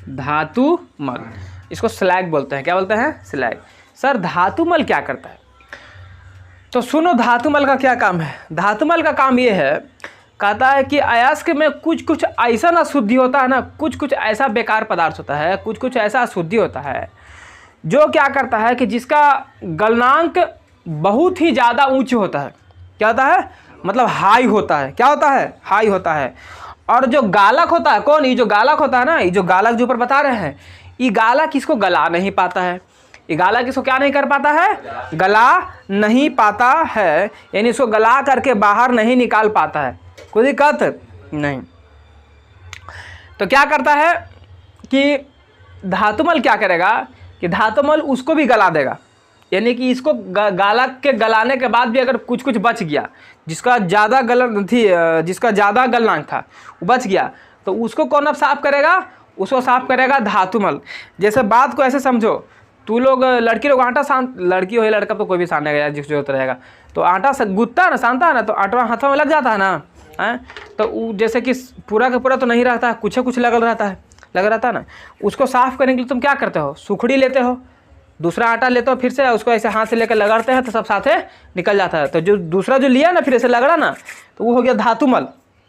धातुमल, इसको स्लैग बोलते हैं। क्या बोलते हैं, स्लैग। सर धातुमल क्या करता है, तो सुनो धातुमल का क्या काम है। धातुमल का काम ये है, कहता है कि अयस्क में कुछ ऐसा अशुद्धि होता है ना, कुछ ऐसा बेकार पदार्थ होता है, कुछ ऐसा अशुद्धि होता है जो क्या करता है कि जिसका गलनांक बहुत ही ज़्यादा ऊंच होता है। क्या होता है, मतलब हाई होता है। क्या होता है, हाई होता है। और जो गालक होता है, कौन, ये जो गालक होता है ना, ये जो गालक जो ऊपर बता रहे हैं, ये गालक इसको गला नहीं पाता है। ये गालक इसको क्या नहीं कर पाता है, गला नहीं पाता है, यानी इसको गला करके बाहर नहीं निकाल पाता है। कोई दिक्कत नहीं। तो क्या करता है कि धातुमल क्या करेगा कि धातुमल उसको भी गला देगा। यानी कि इसको गालक के गलाने के बाद भी अगर कुछ बच गया, जिसका ज़्यादा गलनांक था वो बच गया, तो उसको कौन अब साफ़ करेगा, उसको साफ़ करेगा धातुमल। जैसे बात को ऐसे समझो, तू लोग लड़की लोग आटा सान, लड़की हो या लड़का तो कोई भी सानेगा यार, जिस जरूरत रहेगा, तो आटा से गुत्ता है ना, सानता है ना, तो आटा हाथों में लग जाता है ना, है तो जैसे कि पूरा का पूरा तो नहीं रहता है, कुछ लग रहता है ना। उसको साफ़ करने के लिए तुम क्या करते हो, सुखड़ी लेते हो, दूसरा आटा लेते हो, फिर से उसको ऐसे हाथ से लेकर लगड़ते हैं तो सब साथे निकल जाता है। तो जो दूसरा जो लिया ना, फिर ऐसे लगड़ा ना, तो वो हो गया धातुमल।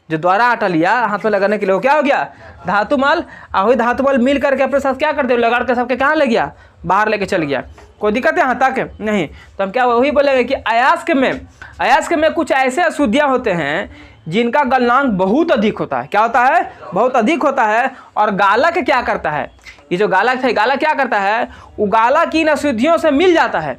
जो द्वारा आटा लिया हाथ में लगाने के लिए वो क्या हो गया, धातुमल। और वही धातुमल मिल करके अपने साथ क्या करते हो, लगड़ के सबके कहाँ ले गया, बाहर लेके चल गया। कोई दिक्कत है यहाँ तक नहीं। तो हम क्या वही बोलेंगे कि अयस्क में कुछ ऐसे अशुद्धियाँ होते हैं जिनका गलनांक बहुत अधिक होता है। क्या होता है, बहुत अधिक होता है। और गालक क्या करता है, ये जो गालक है, गालक क्या करता है, वो गालक इन अशुद्धियों से मिल जाता है।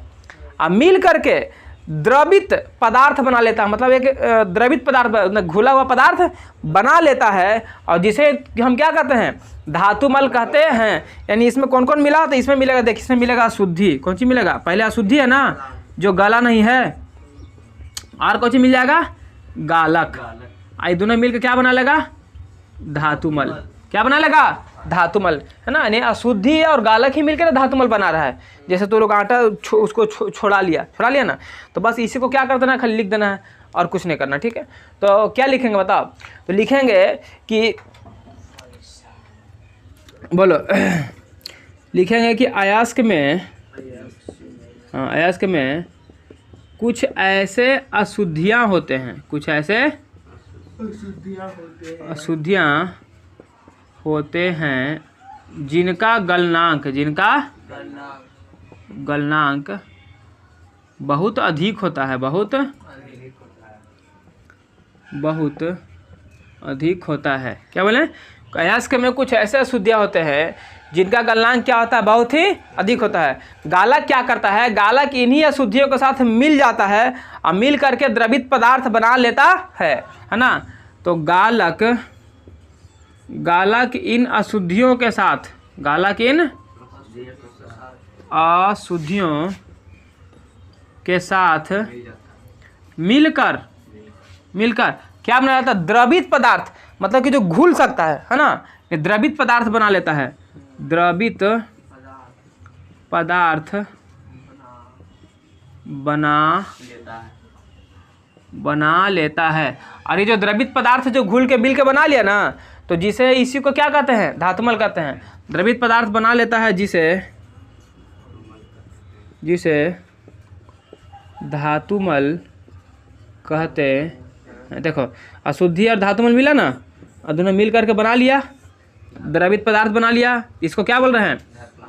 अब मिल करके द्रवित पदार्थ बना लेता है, मतलब एक द्रवित पदार्थ, घुला हुआ पदार्थ बना लेता है, और जिसे हम क्या कहते हैं, धातुमल कहते हैं। यानी इसमें कौन कौन मिला, तो इसमें मिलेगा, देखिए इसमें मिलेगा अशुद्धि। कौन सी मिलेगा, पहले अशुद्धि है ना, जो गला नहीं है, और कौन सी मिल जाएगा, गालक। आई दोनों मिलकर क्या बना लेगा, धातुमल। क्या बना लेगा, धातुमल, है ना। यानी अशुद्धि और गालक ही मिलकर धातुमल बना रहा है। जैसे तो लोग आटा उसको छोड़ा लिया ना, तो बस इसी को क्या कर देना, खाली लिख देना है और कुछ नहीं करना, ठीक है। तो क्या लिखेंगे बताओ, तो लिखेंगे कि, बोलो, लिखेंगे कि अयस्क में, हाँ, अयस्क में कुछ ऐसे अशुद्धियाँ होते हैं, कुछ ऐसे अशुद्धियाँ होते हैं जिनका गलनांक बहुत अधिक होता है, बहुत अधिक होता है। क्या बोले, अयस्क में कुछ ऐसे अशुद्धियाँ होते हैं जिनका गलनांक क्या होता है, बहुत ही अधिक होता है। गालक क्या करता है, गालक इन्हीं अशुद्धियों के साथ मिल जाता है और मिल करके द्रवित पदार्थ बना लेता है ना। तो गालक इन अशुद्धियों के साथ, गालक इन अशुद्धियों के साथ मिलकर क्या बना लेता है, द्रवित पदार्थ, मतलब कि जो घुल सकता है ना, ये द्रवित पदार्थ बना लेता है, द्रवित पदार्थ बना लेता है। और ये जो द्रवित पदार्थ जो घुल के मिल के बना लिया ना, तो जिसे, इसी को क्या कहते हैं, धातुमल कहते हैं। द्रवित पदार्थ बना लेता है जिसे धातुमल कहते हैं। देखो, अशुद्धि और धातुमल मिला ना, और दोनों मिल करके बना लिया, द्रवित पदार्थ बना लिया, इसको क्या बोल रहे हैं,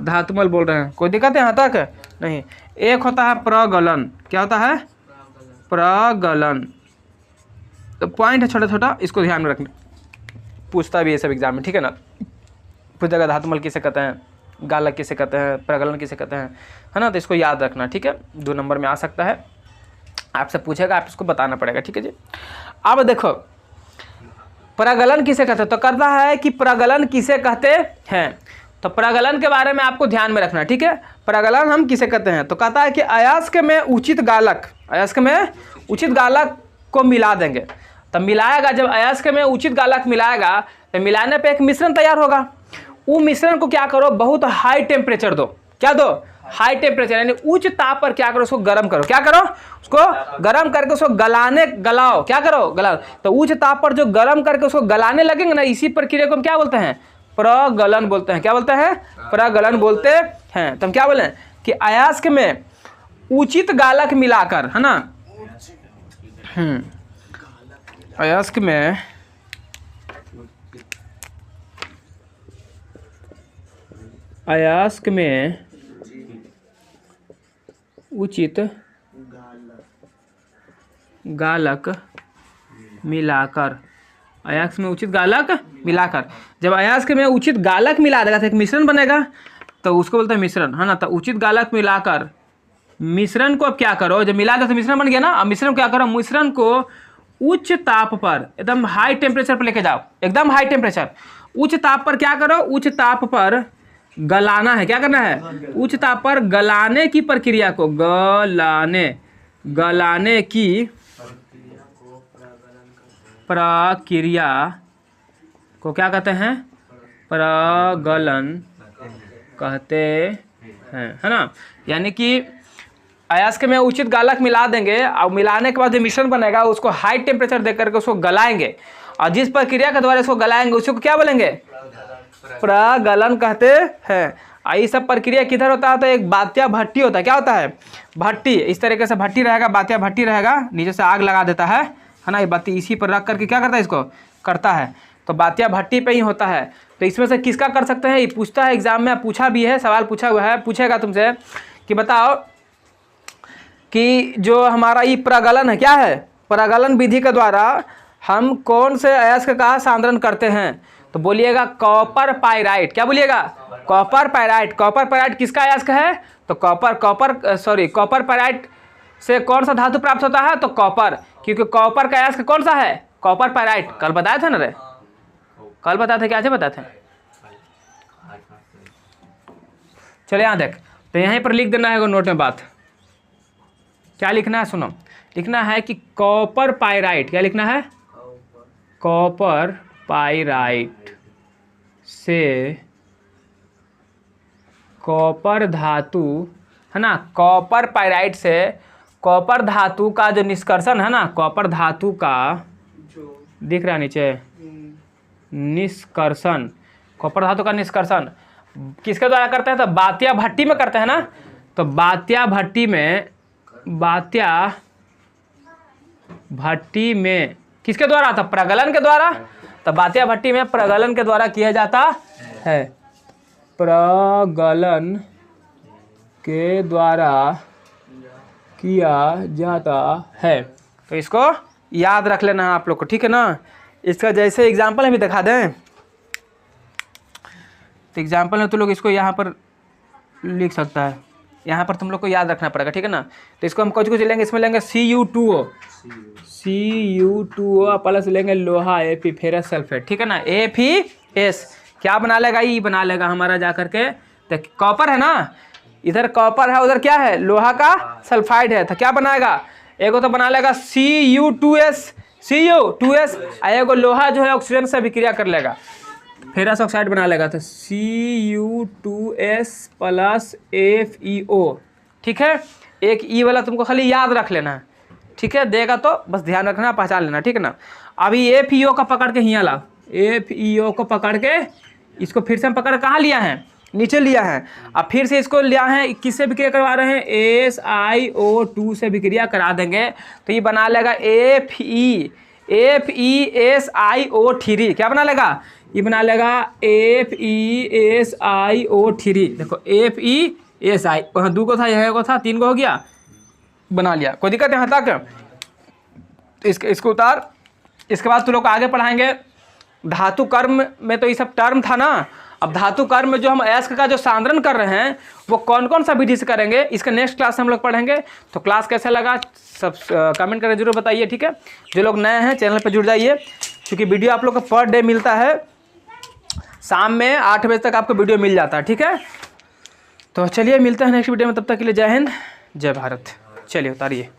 धातुमल बोल रहे हैं। कोई दिक्कत है यहाँ तक, नहीं। एक होता है प्रगलन। क्या होता है, प्रगलन। तो पॉइंट है छोटा छोटा, इसको ध्यान में रखना, पूछता भी है सब एग्जाम में, ठीक है ना। पूछेगा धातुमल किसे कहते हैं, गालक किसे कहते हैं, प्रगलन किसे कहते हैं, है ना। तो इसको याद रखना, ठीक है, 2 नंबर में आ सकता है, आपसे पूछेगा, आप इसको बताना पड़ेगा, ठीक है जी। अब देखो, प्रगलन किसे कहते हैं, तो करता है कि प्रगलन किसे कहते हैं, तो प्रगलन के बारे में आपको ध्यान में रखना, ठीक है। प्रगलन हम किसे कहते हैं, तो कहता है कि अयस्क में उचित गालक को मिला देंगे। तब मिलाएगा, जब अयस्क में उचित गालक मिलाएगा तो मिलाने पे एक मिश्रण तैयार होगा। वो मिश्रण को क्या करो, बहुत हाई टेम्परेचर दो। क्या दो, हाई टेम्परेचर, यानी उच्च ताप पर क्या करो, उसको गर्म करो। क्या करो, उसको गर्म करके उसको गलाओ। क्या करो, गलाओ। तो उच्च ताप पर जो गर्म करके उसको गलाने लगेंगे ना, इसी प्रक्रिया को हम क्या बोलते हैं, प्रगलन बोलते हैं। क्या बोलते हैं, प्रगलन बोलते हैं। तो हम क्या बोले कि अयस्क में उचित गालक मिलाकर, है ना, अयस्क में उचित गालक मिलाकर, अयस्क में उचित गालक मिलाकर, जब अयस्क में उचित गालक मिला देगा तो एक मिश्रण बनेगा, तो उसको बोलते हैं मिश्रण, है ना। तो उचित गालक मिलाकर मिश्रण को अब क्या करो, जब मिला दो तो मिश्रण बन गया ना। अब मिश्रण क्या करो, मिश्रण को उच्च ताप पर, एकदम हाई टेम्परेचर पर लेके जाओ, एकदम हाई टेम्परेचर, उच्च ताप पर क्या करो, उच्च ताप पर गलाना है। क्या करना है, उच्च ताप पर गलाने की प्रक्रिया को, गलाने की प्रक्रिया को क्या कहते हैं, प्रगलन कहते हैं, है ना। यानी कि अयस्क में उचित गालक मिला देंगे और मिलाने के बाद जो मिश्रण बनेगा उसको हाई टेम्परेचर देकर के उसको गलाएंगे, और जिस प्रक्रिया के द्वारा इसको गलाएंगे उसको क्या बोलेंगे, प्रगलन कहते हैं। ये सब प्रक्रिया किधर होता है, तो एक बात्या भट्टी होता है। क्या होता है, भट्टी। इस तरीके से भट्टी रहेगा, बात्या भट्टी रहेगा, नीचे से आग लगा देता है ना। ये बत्ती इसी पर रख करके क्या करता है, इसको करता है। तो बात्या भट्टी पे ही होता है। तो इसमें से किसका कर सकते हैं, ये पूछता है एग्जाम में, पूछा भी है, सवाल पूछा हुआ है, पूछेगा तुमसे कि बताओ कि जो हमारा ये प्रगलन है, क्या है, प्रगलन विधि के द्वारा हम कौन से अयस्क का सांद्रण करते हैं, तो बोलिएगा कॉपर पाइराइट। क्या बोलिएगा, कॉपर पाइराइट। कॉपर पाइराइट किसका अयस्क है, तो कॉपर पाइराइट से कौन सा धातु प्राप्त होता है? तो कॉपर, क्योंकि कॉपर का अयस्क कौन सा है? Copper pyrite. कल बताए थे ना रे, कल बताए थे, क्या आज बताए थे? चलो यहाँ देख, तो यहीं पर लिख देना है नोट में बात। क्या लिखना है? सुनो, लिखना है कि कॉपर पाइराइट, क्या लिखना है? कॉपर पाइराइट से कॉपर धातु है ना, कॉपर पाइराइट से कॉपर धातु का जो निष्कर्षण है ना, कॉपर धातु का दिख रहा है नीचे, निष्कर्षण, कॉपर धातु का निष्कर्षण किसके द्वारा करते हैं? तो बात्या भट्टी में करते हैं ना। तो बात्या भट्टी में किसके द्वारा? था प्रगलन के द्वारा। तो बात्या भट्टी में प्रगलन के द्वारा किया जाता है, प्रगलन के द्वारा किया जाता है। तो इसको याद रख लेना है आप लोग को, ठीक है ना। इसका जैसे एग्जाम्पल भी दिखा दें, तो एग्जाम्पल में तुम लोग इसको यहाँ पर लिख सकता है, यहाँ पर तुम लोग को याद रखना पड़ेगा, ठीक है ना। तो इसको हम कुछ लेंगे, इसमें लेंगे Cu2O प्लस लेंगे लोहा Fe फेरस सल्फेट, ठीक है ना। FeS क्या बना लेगा? ई बना लेगा हमारा जा करके, तो कॉपर है ना, इधर कॉपर है, उधर क्या है? लोहा का सल्फाइड है, तो क्या बनाएगा? एगो तो बना लेगा Cu2S एगो लोहा जो है ऑक्सीजन से अभिक्रिया कर लेगा, फेरस ऑक्साइड बना लेगा, तो Cu2S प्लस FeO, ठीक है। एक ई वाला तुमको खाली याद रख लेना है, ठीक है। देगा तो बस ध्यान रखना, पहचान लेना, ठीक है ना। अभी FeO का पकड़ के हियाँ ला, FeO को पकड़ के इसको फिर से हम पकड़ कहाँ लिया है? नीचे लिया है। अब फिर से इसको लिया है, किससे विक्रिया करवा रहे हैं? SiO2 से विक्रिया करा देंगे, तो ये बना लेगा FeSiO3, क्या बना लेगा? ये बना लेगा FeSiO3। देखो FeSi, वहाँ 2 को था, यहाँ को था, 3 को हो गया, बना लिया, कोई दिक्कत यहाँ तक। तो इसको उतार। इसके बाद तुम लोग आगे पढ़ाएंगे धातु कर्म में, तो ये सब टर्म था ना। अब धातु कर्म में जो हम अयस्क का जो सांद्रण कर रहे हैं वो कौन कौन सा विधि से करेंगे, इसका नेक्स्ट क्लास हम लोग पढ़ेंगे। तो क्लास कैसा लगा सब कमेंट करके जरूर बताइए, ठीक है। जो लोग नए हैं चैनल पर जुड़ जाइए, क्योंकि वीडियो आप लोग को पर डे मिलता है, शाम में 8 बजे तक आपको वीडियो मिल जाता है, ठीक है। तो चलिए मिलते हैं नेक्स्ट वीडियो में, तब तक के लिए जय हिंद जय भारत। चलिए उतारिए।